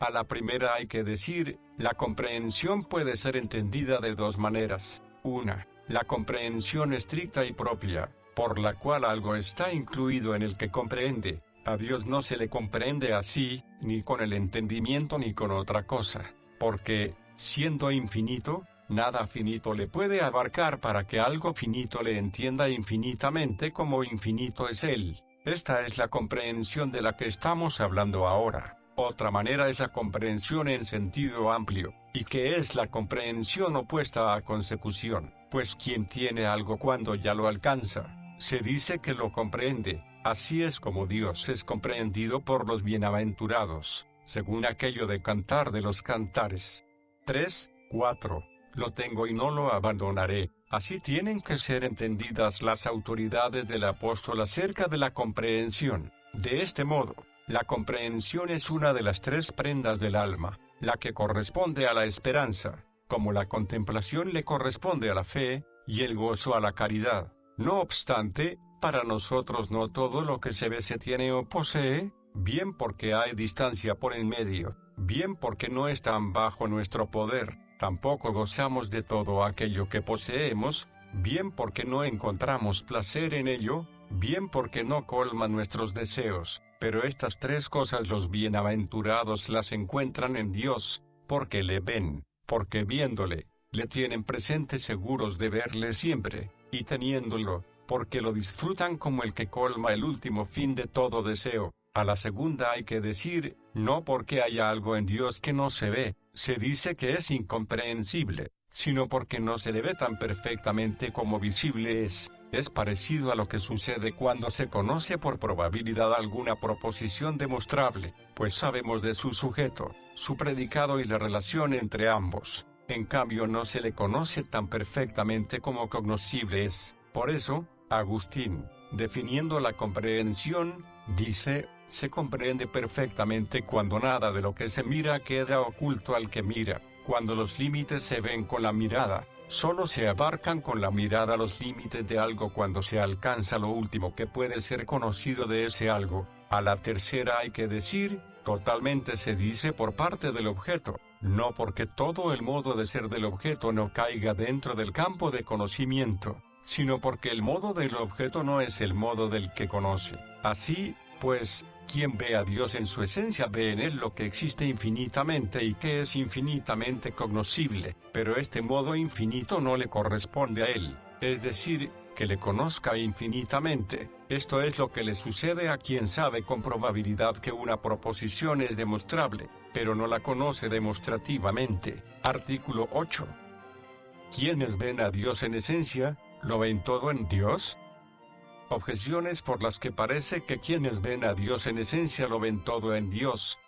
A la primera hay que decir, la comprensión puede ser entendida de dos maneras. Una, la comprensión estricta y propia, por la cual algo está incluido en el que comprende. A Dios no se le comprende así, ni con el entendimiento ni con otra cosa, porque, siendo infinito, nada finito le puede abarcar para que algo finito le entienda infinitamente como infinito es Él. Esta es la comprensión de la que estamos hablando ahora. Otra manera es la comprensión en sentido amplio, y que es la comprensión opuesta a consecución, pues quien tiene algo cuando ya lo alcanza, se dice que lo comprende. Así es como Dios es comprendido por los bienaventurados, según aquello de Cantar de los Cantares 3:4. Lo tengo y no lo abandonaré. Así tienen que ser entendidas las autoridades del apóstol acerca de la comprensión. De este modo, la comprensión es una de las tres prendas del alma, la que corresponde a la esperanza, como la contemplación le corresponde a la fe, y el gozo a la caridad. No obstante, para nosotros no todo lo que se ve se tiene o posee, bien porque hay distancia por en medio, bien porque no están bajo nuestro poder. Tampoco gozamos de todo aquello que poseemos, bien porque no encontramos placer en ello, bien porque no colma nuestros deseos. Pero estas tres cosas los bienaventurados las encuentran en Dios, porque le ven, porque viéndole, le tienen presente seguros de verle siempre, y teniéndolo, porque lo disfrutan como el que colma el último fin de todo deseo. A la segunda hay que decir, no porque haya algo en Dios que no se ve, se dice que es incomprensible, sino porque no se le ve tan perfectamente como visible es. Es parecido a lo que sucede cuando se conoce por probabilidad alguna proposición demostrable, pues sabemos de su sujeto, su predicado y la relación entre ambos. En cambio no se le conoce tan perfectamente como cognoscible es. Por eso, Agustín, definiendo la comprensión, dice, se comprende perfectamente cuando nada de lo que se mira queda oculto al que mira, cuando los límites se ven con la mirada, solo se abarcan con la mirada los límites de algo cuando se alcanza lo último que puede ser conocido de ese algo. A la tercera hay que decir, totalmente se dice por parte del objeto, no porque todo el modo de ser del objeto no caiga dentro del campo de conocimiento, sino porque el modo del objeto no es el modo del que conoce. Así, pues, quien ve a Dios en su esencia ve en Él lo que existe infinitamente y que es infinitamente cognoscible, pero este modo infinito no le corresponde a Él, es decir, que le conozca infinitamente. Esto es lo que le sucede a quien sabe con probabilidad que una proposición es demostrable, pero no la conoce demostrativamente. Artículo 8. ¿Quiénes ven a Dios en esencia, lo ven todo en Dios? Objeciones por las que parece que quienes ven a Dios en esencia lo ven todo en Dios.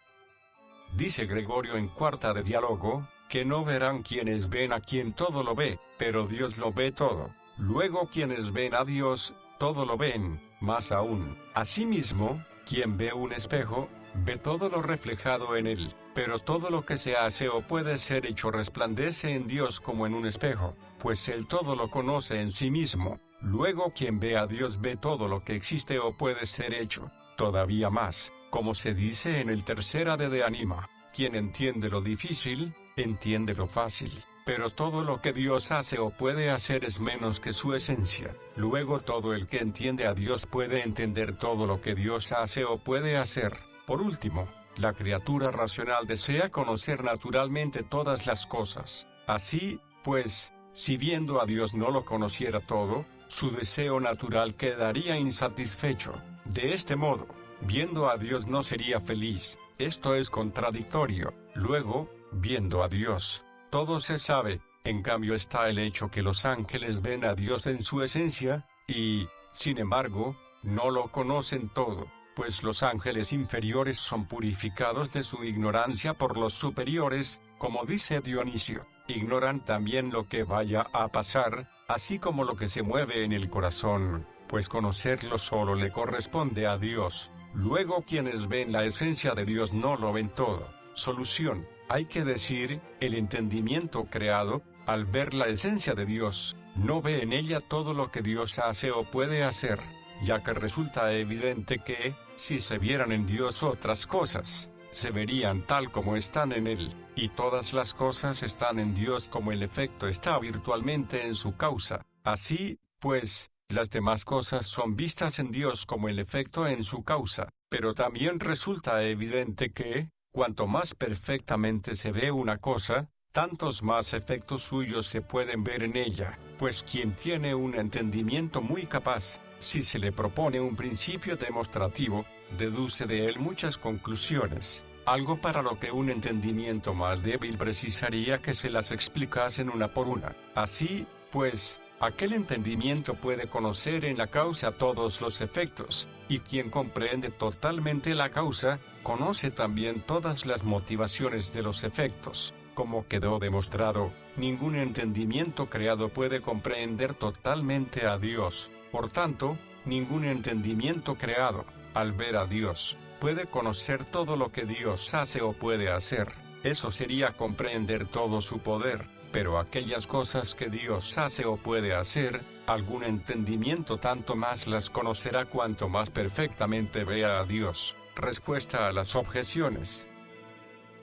Dice Gregorio en Cuarta de Diálogo, que no verán quienes ven a quien todo lo ve, pero Dios lo ve todo. Luego quienes ven a Dios, todo lo ven, más aún. Asimismo, quien ve un espejo, ve todo lo reflejado en él, pero todo lo que se hace o puede ser hecho resplandece en Dios como en un espejo, pues Él todo lo conoce en sí mismo. Luego quien ve a Dios ve todo lo que existe o puede ser hecho, todavía más, como se dice en el tercer Ade de Anima, quien entiende lo difícil, entiende lo fácil. Pero todo lo que Dios hace o puede hacer es menos que su esencia. Luego todo el que entiende a Dios puede entender todo lo que Dios hace o puede hacer. Por último, la criatura racional desea conocer naturalmente todas las cosas. Así, pues, si viendo a Dios no lo conociera todo, su deseo natural quedaría insatisfecho. De este modo, viendo a Dios no sería feliz. Esto es contradictorio. Luego, viendo a Dios, todo se sabe. En cambio está el hecho que los ángeles ven a Dios en su esencia, y, sin embargo, no lo conocen todo, pues los ángeles inferiores son purificados de su ignorancia por los superiores, como dice Dionisio. Ignoran también lo que vaya a pasar, así como lo que se mueve en el corazón, pues conocerlo solo le corresponde a Dios. Luego quienes ven la esencia de Dios no lo ven todo. Solución: hay que decir, el entendimiento creado, al ver la esencia de Dios, no ve en ella todo lo que Dios hace o puede hacer, ya que resulta evidente que, si se vieran en Dios otras cosas, se verían tal como están en Él, y todas las cosas están en Dios como el efecto está virtualmente en su causa. Así, pues, las demás cosas son vistas en Dios como el efecto en su causa, pero también resulta evidente que, cuanto más perfectamente se ve una cosa, tantos más efectos suyos se pueden ver en ella, pues quien tiene un entendimiento muy capaz, si se le propone un principio demostrativo, deduce de él muchas conclusiones, algo para lo que un entendimiento más débil precisaría que se las explicasen una por una. Así, pues, aquel entendimiento puede conocer en la causa todos los efectos, y quien comprende totalmente la causa, conoce también todas las motivaciones de los efectos. Como quedó demostrado, ningún entendimiento creado puede comprender totalmente a Dios. Por tanto, ningún entendimiento creado, al ver a Dios, puede conocer todo lo que Dios hace o puede hacer. Eso sería comprender todo su poder. Pero aquellas cosas que Dios hace o puede hacer, algún entendimiento tanto más las conocerá cuanto más perfectamente vea a Dios. Respuesta a las objeciones.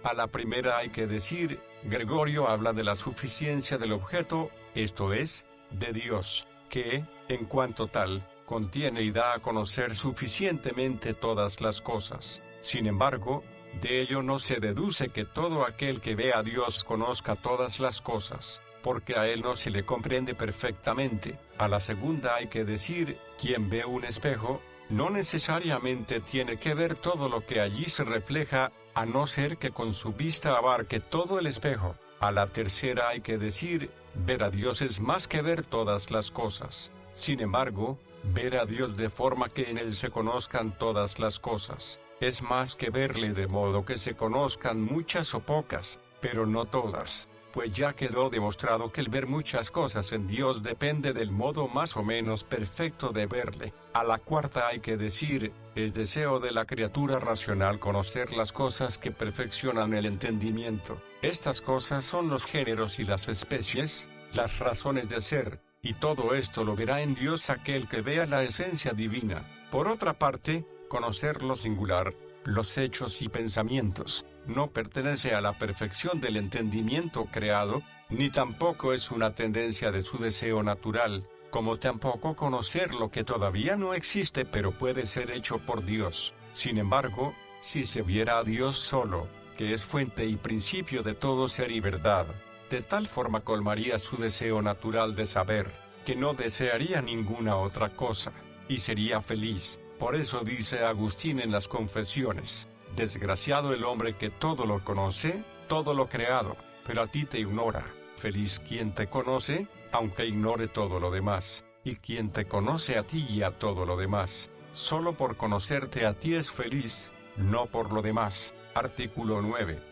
A la primera hay que decir, Gregorio habla de la suficiencia del objeto, esto es, de Dios, que, en cuanto tal, contiene y da a conocer suficientemente todas las cosas. Sin embargo, de ello no se deduce que todo aquel que ve a Dios conozca todas las cosas, porque a él no se le comprende perfectamente. A la segunda hay que decir, quien ve un espejo, no necesariamente tiene que ver todo lo que allí se refleja, a no ser que con su vista abarque todo el espejo. A la tercera hay que decir, ver a Dios es más que ver todas las cosas. Sin embargo, ver a Dios de forma que en Él se conozcan todas las cosas, es más que verle de modo que se conozcan muchas o pocas, pero no todas, pues ya quedó demostrado que el ver muchas cosas en Dios depende del modo más o menos perfecto de verle. A la cuarta hay que decir, es deseo de la criatura racional conocer las cosas que perfeccionan el entendimiento. Estas cosas son los géneros y las especies, las razones de ser, y todo esto lo verá en Dios aquel que vea la esencia divina. Por otra parte, conocer lo singular, los hechos y pensamientos, no pertenece a la perfección del entendimiento creado, ni tampoco es una tendencia de su deseo natural, como tampoco conocer lo que todavía no existe pero puede ser hecho por Dios. Sin embargo, si se viera a Dios solo, que es fuente y principio de todo ser y verdad, de tal forma colmaría su deseo natural de saber, que no desearía ninguna otra cosa, y sería feliz. Por eso dice Agustín en las Confesiones, desgraciado el hombre que todo lo conoce, todo lo creado, pero a ti te ignora. Feliz quien te conoce, aunque ignore todo lo demás, y quien te conoce a ti y a todo lo demás. Solo por conocerte a ti es feliz, no por lo demás. Artículo 9.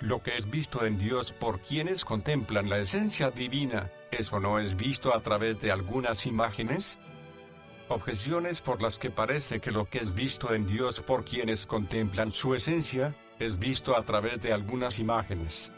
Lo que es visto en Dios por quienes contemplan la esencia divina, ¿eso no es visto a través de algunas imágenes? Objeciones por las que parece que lo que es visto en Dios por quienes contemplan su esencia, es visto a través de algunas imágenes.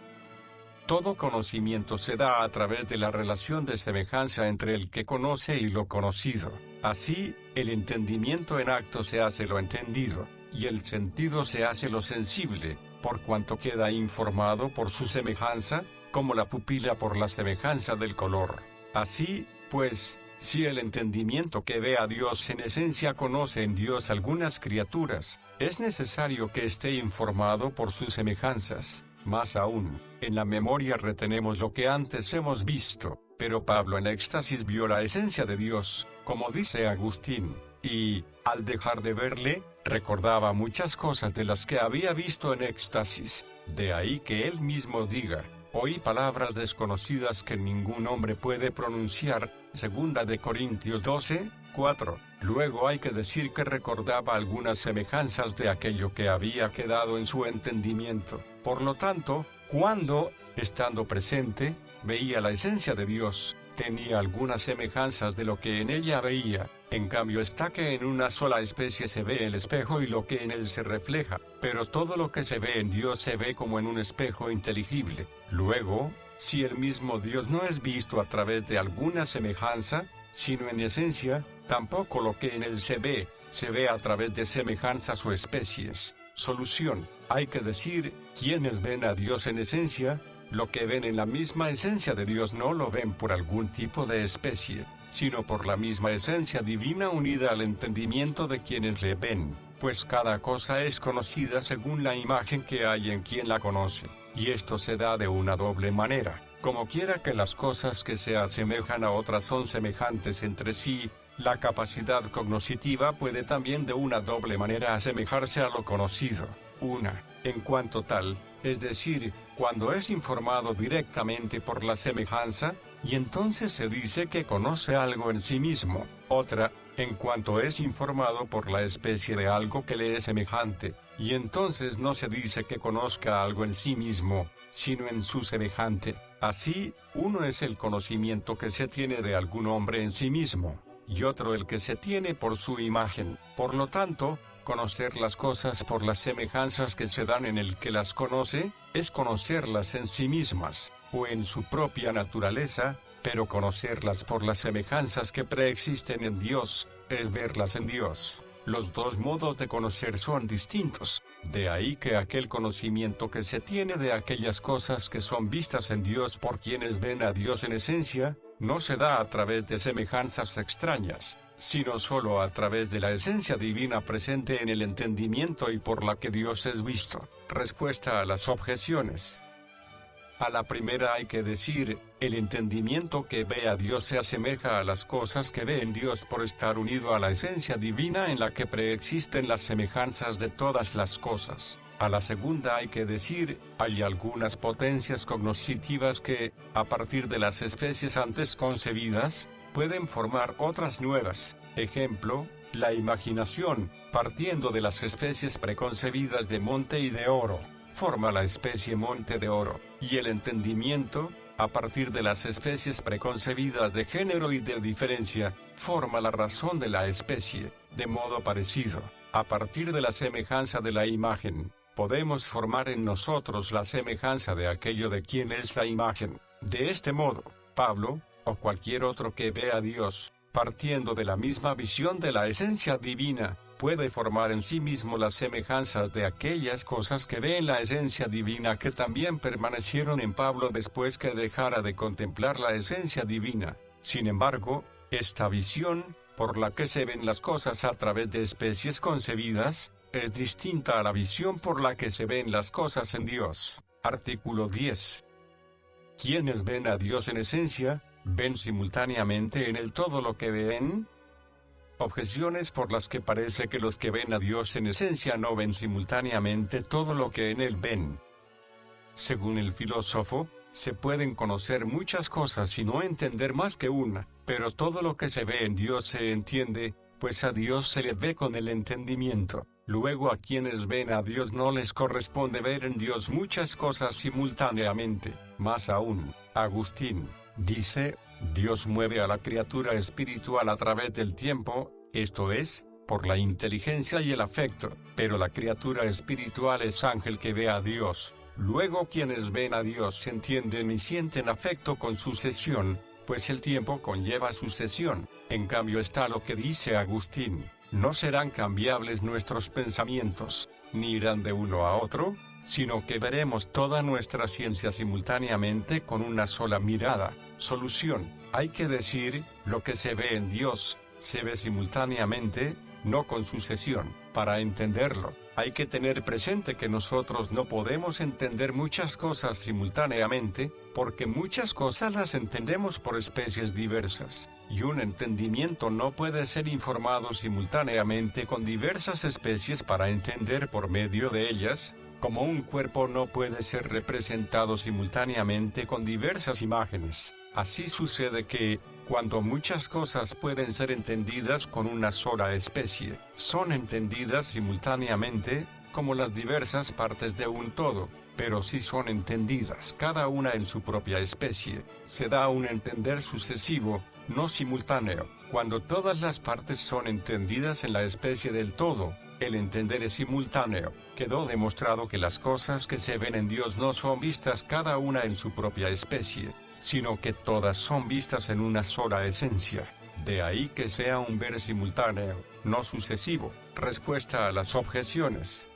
Todo conocimiento se da a través de la relación de semejanza entre el que conoce y lo conocido. Así, el entendimiento en acto se hace lo entendido, y el sentido se hace lo sensible, por cuanto queda informado por su semejanza, como la pupila por la semejanza del color. Así, pues, si el entendimiento que ve a Dios en esencia conoce en Dios algunas criaturas, es necesario que esté informado por sus semejanzas. Más aún, en la memoria retenemos lo que antes hemos visto, pero Pablo en éxtasis vio la esencia de Dios, como dice Agustín, y, al dejar de verle, recordaba muchas cosas de las que había visto en éxtasis. De ahí que él mismo diga: oí palabras desconocidas que ningún hombre puede pronunciar, 2 de Corintios 12, 4. Luego hay que decir que recordaba algunas semejanzas de aquello que había quedado en su entendimiento. Por lo tanto, cuando, estando presente, veía la esencia de Dios, tenía algunas semejanzas de lo que en ella veía. En cambio está que en una sola especie se ve el espejo y lo que en él se refleja, pero todo lo que se ve en Dios se ve como en un espejo inteligible. Luego, si el mismo Dios no es visto a través de alguna semejanza, sino en esencia, tampoco lo que en él se ve a través de semejanzas o especies. Solución: hay que decir, quienes ven a Dios en esencia, lo que ven en la misma esencia de Dios no lo ven por algún tipo de especie, sino por la misma esencia divina unida al entendimiento de quienes le ven, pues cada cosa es conocida según la imagen que hay en quien la conoce, y esto se da de una doble manera. Como quiera que las cosas que se asemejan a otras son semejantes entre sí, la capacidad cognoscitiva puede también de una doble manera asemejarse a lo conocido. Una, en cuanto tal, es decir, cuando es informado directamente por la semejanza, y entonces se dice que conoce algo en sí mismo. Otra, en cuanto es informado por la especie de algo que le es semejante, y entonces no se dice que conozca algo en sí mismo, sino en su semejante. Así, uno es el conocimiento que se tiene de algún hombre en sí mismo, y otro el que se tiene por su imagen. Por lo tanto, conocer las cosas por las semejanzas que se dan en el que las conoce, es conocerlas en sí mismas, o en su propia naturaleza, pero conocerlas por las semejanzas que preexisten en Dios, es verlas en Dios. Los dos modos de conocer son distintos, de ahí que aquel conocimiento que se tiene de aquellas cosas que son vistas en Dios por quienes ven a Dios en esencia, no se da a través de semejanzas extrañas, sino solo a través de la esencia divina presente en el entendimiento y por la que Dios es visto. Respuesta a las objeciones. A la primera hay que decir, el entendimiento que ve a Dios se asemeja a las cosas que ve en Dios por estar unido a la esencia divina en la que preexisten las semejanzas de todas las cosas. A la segunda hay que decir, hay algunas potencias cognoscitivas que, a partir de las especies antes concebidas, pueden formar otras nuevas. Ejemplo, la imaginación, partiendo de las especies preconcebidas de monte y de oro, forma la especie monte de oro, y el entendimiento, a partir de las especies preconcebidas de género y de diferencia, forma la razón de la especie. De modo parecido, a partir de la semejanza de la imagen, podemos formar en nosotros la semejanza de aquello de quien es la imagen. De este modo, Pablo, o cualquier otro que vea a Dios, partiendo de la misma visión de la esencia divina, puede formar en sí mismo las semejanzas de aquellas cosas que ve en la esencia divina que también permanecieron en Pablo después que dejara de contemplar la esencia divina. Sin embargo, esta visión, por la que se ven las cosas a través de especies concebidas, es distinta a la visión por la que se ven las cosas en Dios. Artículo 10. Quienes ven a Dios en esencia, ven simultáneamente en él todo lo que ven. Objeciones por las que parece que los que ven a Dios en esencia no ven simultáneamente todo lo que en él ven. Según el filósofo, se pueden conocer muchas cosas y no entender más que una, pero todo lo que se ve en Dios se entiende, pues a Dios se le ve con el entendimiento. Luego a quienes ven a Dios no les corresponde ver en Dios muchas cosas simultáneamente. Más aún, Agustín dice, Dios mueve a la criatura espiritual a través del tiempo, esto es, por la inteligencia y el afecto, pero la criatura espiritual es ángel que ve a Dios. Luego quienes ven a Dios entienden y sienten afecto con sucesión, pues el tiempo conlleva sucesión. En cambio está lo que dice Agustín, no serán cambiables nuestros pensamientos, ni irán de uno a otro, sino que veremos toda nuestra ciencia simultáneamente con una sola mirada. Solución: hay que decir, lo que se ve en Dios, se ve simultáneamente, no con sucesión. Para entenderlo, hay que tener presente que nosotros no podemos entender muchas cosas simultáneamente, porque muchas cosas las entendemos por especies diversas, y un entendimiento no puede ser informado simultáneamente con diversas especies para entender por medio de ellas, como un cuerpo no puede ser representado simultáneamente con diversas imágenes. Así sucede que, cuando muchas cosas pueden ser entendidas con una sola especie, son entendidas simultáneamente, como las diversas partes de un todo, pero si son entendidas cada una en su propia especie, se da un entender sucesivo, no simultáneo. Cuando todas las partes son entendidas en la especie del todo, el entender es simultáneo. Quedó demostrado que las cosas que se ven en Dios no son vistas cada una en su propia especie, sino que todas son vistas en una sola esencia. De ahí que sea un ver simultáneo, no sucesivo. Respuesta a las objeciones.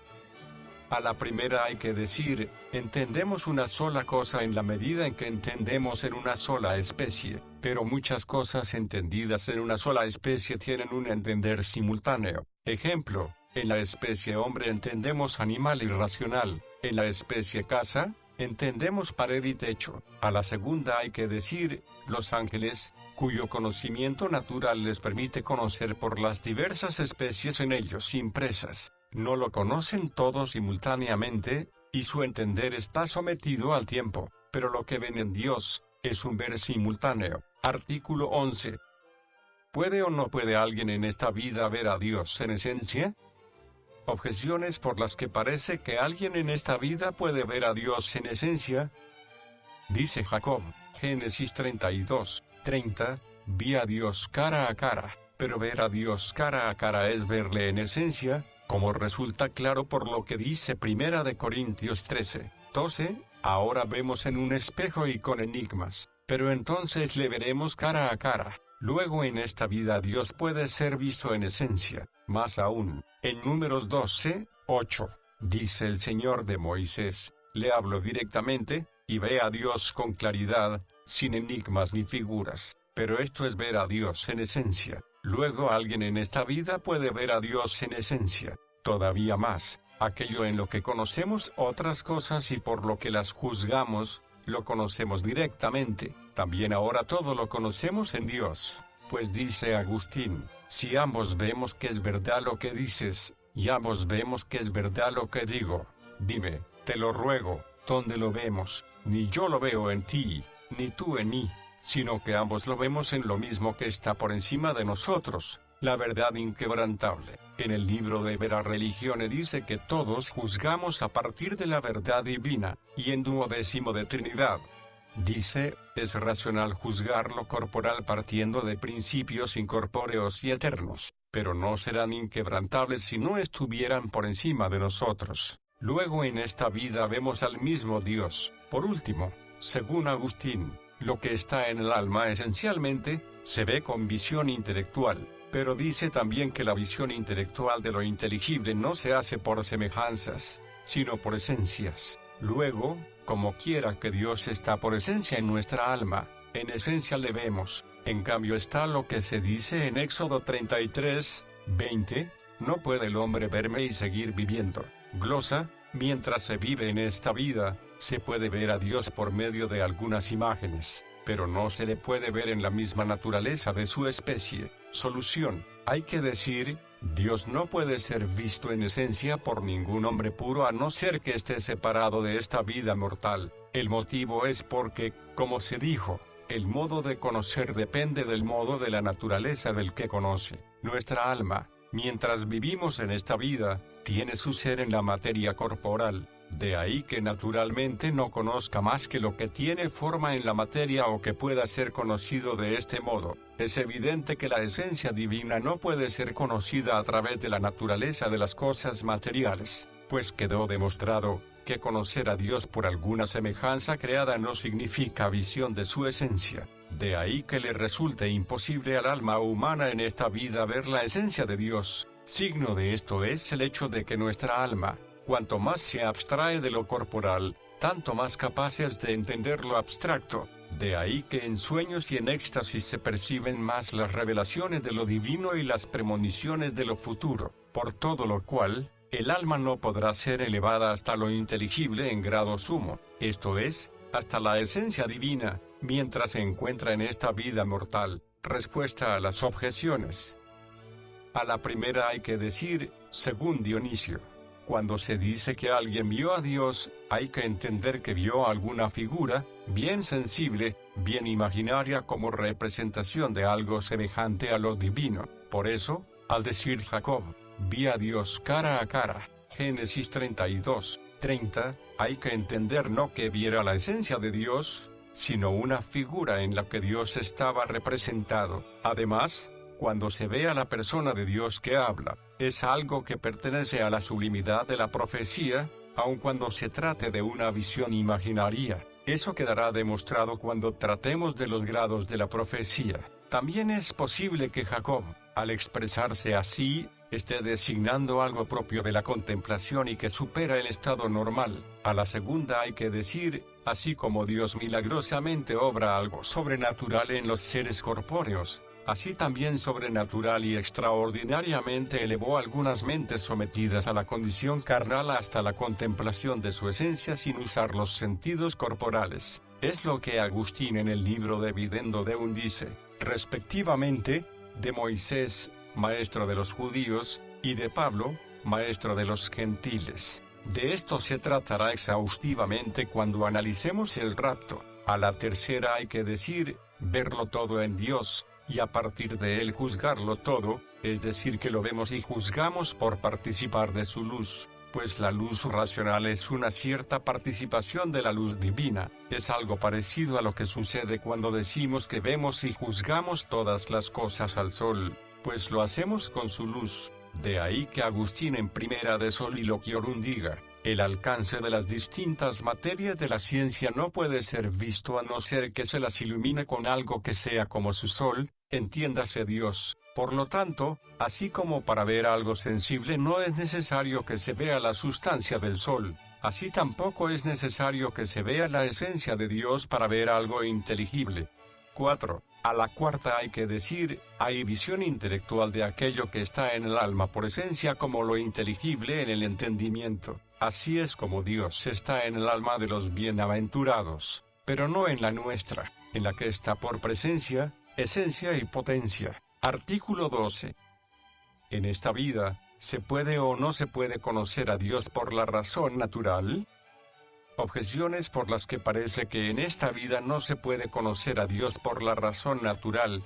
A la primera hay que decir, entendemos una sola cosa en la medida en que entendemos en una sola especie, pero muchas cosas entendidas en una sola especie tienen un entender simultáneo. Ejemplo, en la especie hombre entendemos animal y racional, en la especie casa, entendemos pared y techo. A la segunda hay que decir, los ángeles, cuyo conocimiento natural les permite conocer por las diversas especies en ellos impresas, no lo conocen todos simultáneamente, y su entender está sometido al tiempo, pero lo que ven en Dios, es un ver simultáneo. Artículo 11. ¿Puede o no puede alguien en esta vida ver a Dios en esencia? Objeciones por las que parece que alguien en esta vida puede ver a Dios en esencia. Dice Jacob, Génesis 32:30, vi a Dios cara a cara, pero ver a Dios cara a cara es verle en esencia, como resulta claro por lo que dice 1 de Corintios 13:12, ahora vemos en un espejo y con enigmas, pero entonces le veremos cara a cara. Luego en esta vida Dios puede ser visto en esencia. Más aún, en Números 12:8, dice el Señor de Moisés, le habló directamente, y ve a Dios con claridad, sin enigmas ni figuras, pero esto es ver a Dios en esencia. Luego alguien en esta vida puede ver a Dios en esencia. Todavía más, aquello en lo que conocemos otras cosas y por lo que las juzgamos, lo conocemos directamente. También ahora todo lo conocemos en Dios. Pues dice Agustín, si ambos vemos que es verdad lo que dices, y ambos vemos que es verdad lo que digo, dime, te lo ruego, ¿dónde lo vemos? Ni yo lo veo en ti, ni tú en mí, sino que ambos lo vemos en lo mismo que está por encima de nosotros, la verdad inquebrantable. En el libro de Vera Religione dice que todos juzgamos a partir de la verdad divina, y en Duodécimo de Trinidad. Dice, es racional juzgar lo corporal partiendo de principios incorpóreos y eternos, pero no serán inquebrantables si no estuvieran por encima de nosotros. Luego en esta vida vemos al mismo Dios. Por último, según Agustín, lo que está en el alma esencialmente, se ve con visión intelectual, pero dice también que la visión intelectual de lo inteligible no se hace por semejanzas, sino por esencias. Luego, como quiera que Dios está por esencia en nuestra alma, en esencia le vemos. En cambio está lo que se dice en Éxodo 33:20, no puede el hombre verme y seguir viviendo. Glosa, mientras se vive en esta vida, se puede ver a Dios por medio de algunas imágenes, pero no se le puede ver en la misma naturaleza de su especie. Solución, hay que decir, Dios no puede ser visto en esencia por ningún hombre puro a no ser que esté separado de esta vida mortal. El motivo es porque, como se dijo, el modo de conocer depende del modo de la naturaleza del que conoce. Nuestra alma, mientras vivimos en esta vida, tiene su ser en la materia corporal. De ahí que naturalmente no conozca más que lo que tiene forma en la materia o que pueda ser conocido de este modo. Es evidente que la esencia divina no puede ser conocida a través de la naturaleza de las cosas materiales, pues quedó demostrado que conocer a Dios por alguna semejanza creada no significa visión de su esencia. De ahí que le resulte imposible al alma humana en esta vida ver la esencia de Dios. Signo de esto es el hecho de que nuestra alma, Cuanto más se abstrae de lo corporal, tanto más capaces de entender lo abstracto. De ahí que en sueños y en éxtasis se perciben más las revelaciones de lo divino y las premoniciones de lo futuro, por todo lo cual, el alma no podrá ser elevada hasta lo inteligible en grado sumo, esto es, hasta la esencia divina, mientras se encuentra en esta vida mortal. Respuesta a las objeciones. A la primera hay que decir, según Dionisio, cuando se dice que alguien vio a Dios, hay que entender que vio alguna figura, bien sensible, bien imaginaria como representación de algo semejante a lo divino. Por eso, al decir Jacob, vi a Dios cara a cara, Génesis 32:30, hay que entender no que viera la esencia de Dios, sino una figura en la que Dios estaba representado. Además, cuando se ve a la persona de Dios que habla, es algo que pertenece a la sublimidad de la profecía, aun cuando se trate de una visión imaginaria. Eso quedará demostrado cuando tratemos de los grados de la profecía. También es posible que Jacob, al expresarse así, esté designando algo propio de la contemplación y que supera el estado normal. A la segunda hay que decir, así como Dios milagrosamente obra algo sobrenatural en los seres corpóreos, así también sobrenatural y extraordinariamente elevó algunas mentes sometidas a la condición carnal hasta la contemplación de su esencia sin usar los sentidos corporales. Es lo que Agustín en el libro de Videndo Deum dice, respectivamente, de Moisés, maestro de los judíos, y de Pablo, maestro de los gentiles. De esto se tratará exhaustivamente cuando analicemos el rapto. A la tercera hay que decir, verlo todo en Dios, y a partir de él juzgarlo todo, es decir que lo vemos y juzgamos por participar de su luz, pues la luz racional es una cierta participación de la luz divina. Es algo parecido a lo que sucede cuando decimos que vemos y juzgamos todas las cosas al sol, pues lo hacemos con su luz. De ahí que Agustín en Primera de Soliloquiorum diga, el alcance de las distintas materias de la ciencia no puede ser visto a no ser que se las ilumine con algo que sea como su sol, entiéndase Dios. Por lo tanto, así como para ver algo sensible no es necesario que se vea la sustancia del sol, así tampoco es necesario que se vea la esencia de Dios para ver algo inteligible. 4. A la cuarta hay que decir, hay visión intelectual de aquello que está en el alma por esencia como lo inteligible en el entendimiento. Así es como Dios está en el alma de los bienaventurados, pero no en la nuestra, en la que está por presencia, esencia y potencia. Artículo 12. En esta vida, ¿se puede o no se puede conocer a Dios por la razón natural? Objeciones por las que parece que en esta vida no se puede conocer a Dios por la razón natural.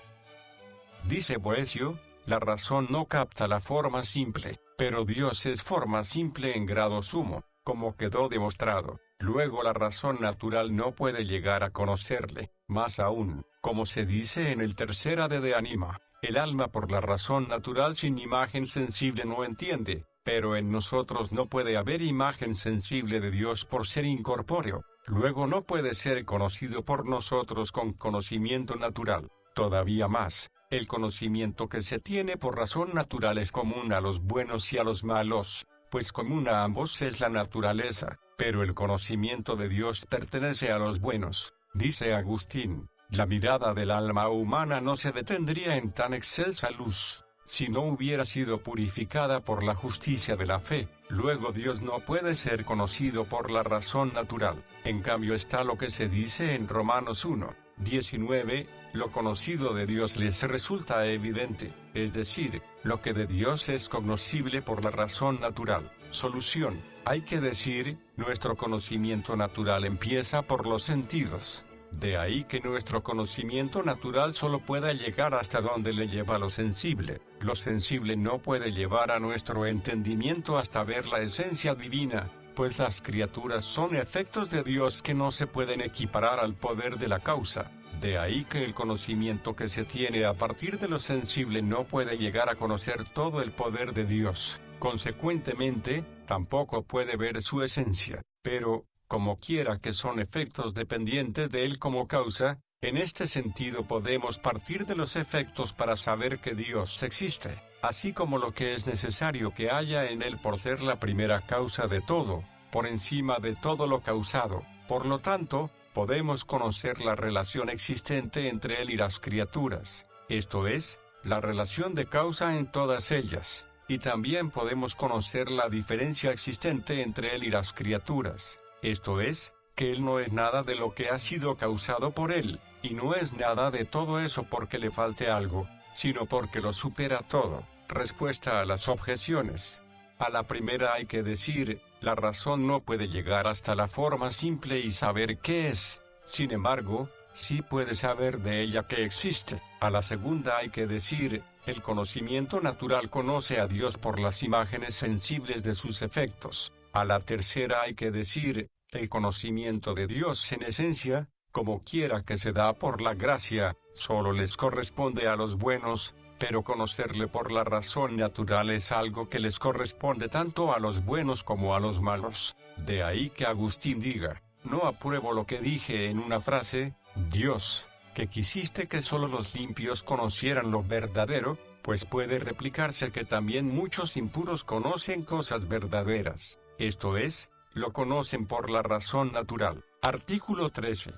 Dice Boecio, la razón no capta la forma simple, pero Dios es forma simple en grado sumo, como quedó demostrado. Luego la razón natural no puede llegar a conocerle, más aún, como se dice en el tercera de Anima, el alma por la razón natural sin imagen sensible no entiende. Pero en nosotros no puede haber imagen sensible de Dios por ser incorpóreo, luego no puede ser conocido por nosotros con conocimiento natural. Todavía más, el conocimiento que se tiene por razón natural es común a los buenos y a los malos, pues común a ambos es la naturaleza, pero el conocimiento de Dios pertenece a los buenos. Dice Agustín, la mirada del alma humana no se detendría en tan excelsa luz, si no hubiera sido purificada por la justicia de la fe. Luego Dios no puede ser conocido por la razón natural. En cambio está lo que se dice en Romanos 1:19, lo conocido de Dios les resulta evidente, es decir, lo que de Dios es cognoscible por la razón natural. Solución, hay que decir, nuestro conocimiento natural empieza por los sentidos. De ahí que nuestro conocimiento natural solo pueda llegar hasta donde le lleva lo sensible. Lo sensible no puede llevar a nuestro entendimiento hasta ver la esencia divina, pues las criaturas son efectos de Dios que no se pueden equiparar al poder de la causa. De ahí que el conocimiento que se tiene a partir de lo sensible no puede llegar a conocer todo el poder de Dios. Consecuentemente, tampoco puede ver su esencia. Pero, como quiera que son efectos dependientes de él como causa, en este sentido podemos partir de los efectos para saber que Dios existe. así como lo que es necesario que haya en él por ser la primera causa de todo, por encima de todo lo causado. Por lo tanto, podemos conocer la relación existente entre él y las criaturas, esto es, la relación de causa en todas ellas, y también podemos conocer la diferencia existente entre él y las criaturas, esto es, que él no es nada de lo que ha sido causado por él, y no es nada de todo eso porque le falte algo, sino porque lo supera todo. Respuesta a las objeciones. A la primera hay que decir, la razón no puede llegar hasta la forma simple y saber qué es, sin embargo, sí puede saber de ella que existe. A la segunda hay que decir, el conocimiento natural conoce a Dios por las imágenes sensibles de sus efectos. A la tercera hay que decir, el conocimiento de Dios en esencia, como quiera que se da por la gracia, solo les corresponde a los buenos, pero conocerle por la razón natural es algo que les corresponde tanto a los buenos como a los malos. De ahí que Agustín diga, no apruebo lo que dije en una frase, Dios, que quisiste que solo los limpios conocieran lo verdadero, pues puede replicarse que también muchos impuros conocen cosas verdaderas, esto es, lo conocen por la razón natural. Artículo 13.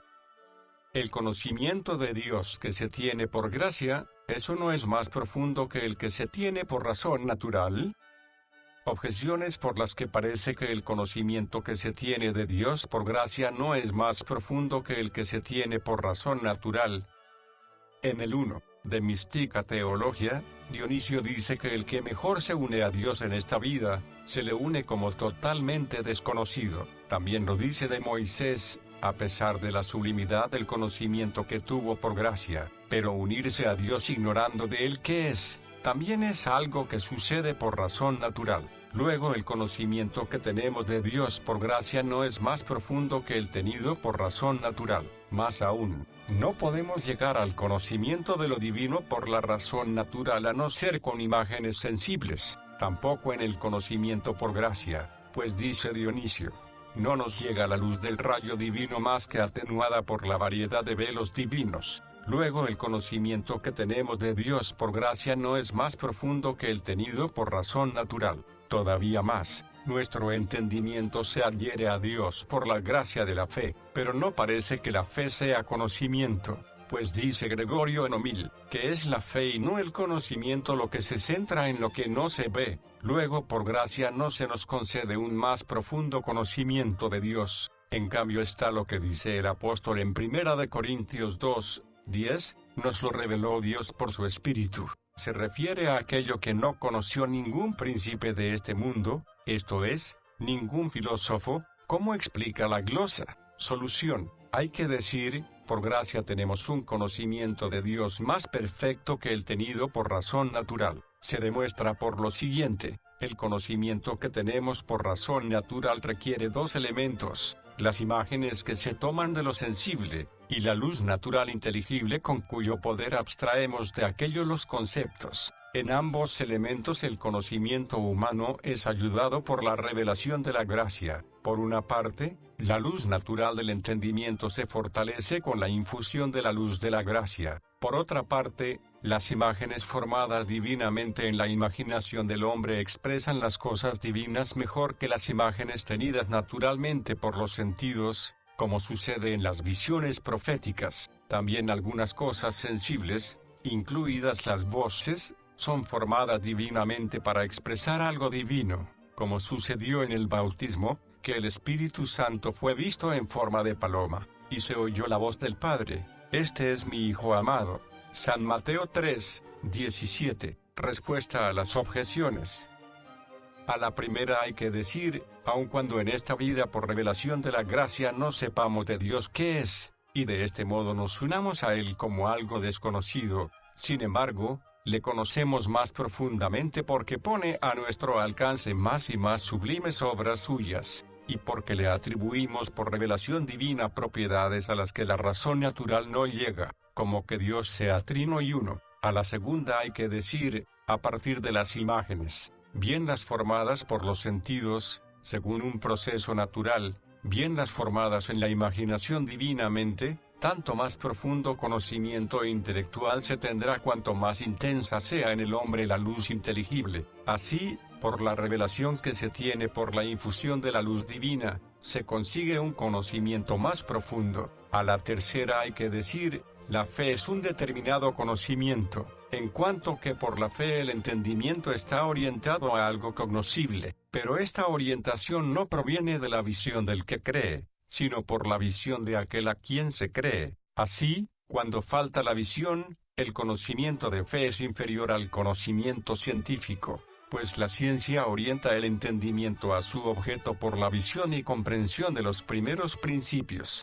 El conocimiento de Dios que se tiene por gracia, ¿eso no es más profundo que el que se tiene por razón natural? Objeciones por las que parece que el conocimiento que se tiene de Dios por gracia no es más profundo que el que se tiene por razón natural. En el 1, de Mística Teología, Dionisio dice que el que mejor se une a Dios en esta vida, se le une como totalmente desconocido. También lo dice de Moisés, a pesar de la sublimidad del conocimiento que tuvo por gracia, pero unirse a Dios ignorando de él qué es, también es algo que sucede por razón natural. Luego el conocimiento que tenemos de Dios por gracia no es más profundo que el tenido por razón natural. Más aún, no podemos llegar al conocimiento de lo divino por la razón natural a no ser con imágenes sensibles, tampoco en el conocimiento por gracia, pues dice Dionisio, no nos llega la luz del rayo divino más que atenuada por la variedad de velos divinos. Luego el conocimiento que tenemos de Dios por gracia no es más profundo que el tenido por razón natural. Todavía más, nuestro entendimiento se adhiere a Dios por la gracia de la fe, pero no parece que la fe sea conocimiento, pues dice Gregorio Enomil, que es la fe y no el conocimiento lo que se centra en lo que no se ve. Luego por gracia no se nos concede un más profundo conocimiento de Dios. En cambio está lo que dice el apóstol en 1 Corintios 2:10, nos lo reveló Dios por su Espíritu. Se refiere a aquello que no conoció ningún príncipe de este mundo, esto es, ningún filósofo. ¿Cómo explica la glosa? Solución, hay que decir, por gracia tenemos un conocimiento de Dios más perfecto que el tenido por razón natural. Se demuestra por lo siguiente, el conocimiento que tenemos por razón natural requiere dos elementos, las imágenes que se toman de lo sensible, y la luz natural inteligible con cuyo poder abstraemos de aquello los conceptos. En ambos elementos el conocimiento humano es ayudado por la revelación de la gracia. Por una parte, la luz natural del entendimiento se fortalece con la infusión de la luz de la gracia. Por otra parte, las imágenes formadas divinamente en la imaginación del hombre expresan las cosas divinas mejor que las imágenes tenidas naturalmente por los sentidos, como sucede en las visiones proféticas. También algunas cosas sensibles, incluidas las voces, son formadas divinamente para expresar algo divino, como sucedió en el bautismo, que el Espíritu Santo fue visto en forma de paloma, y se oyó la voz del Padre, este es mi Hijo amado. San Mateo 3:17. Respuesta a las objeciones. A la primera hay que decir, aun cuando en esta vida por revelación de la gracia no sepamos de Dios qué es, y de este modo nos unamos a Él como algo desconocido, sin embargo, le conocemos más profundamente porque pone a nuestro alcance más y más sublimes obras suyas, y porque le atribuimos por revelación divina propiedades a las que la razón natural no llega, como que Dios sea trino y uno. A la segunda hay que decir, a partir de las imágenes, bien las formadas por los sentidos, según un proceso natural, bien las formadas en la imaginación divinamente, Tanto más profundo conocimiento intelectual se tendrá cuanto más intensa sea en el hombre la luz inteligible. Así, por la revelación que se tiene por la infusión de la luz divina, se consigue un conocimiento más profundo. A la tercera hay que decir, la fe es un determinado conocimiento, en cuanto que por la fe el entendimiento está orientado a algo cognoscible, pero esta orientación no proviene de la visión del que cree, sino por la visión de aquel a quien se cree. Así, cuando falta la visión, el conocimiento de fe es inferior al conocimiento científico, pues la ciencia orienta el entendimiento a su objeto por la visión y comprensión de los primeros principios.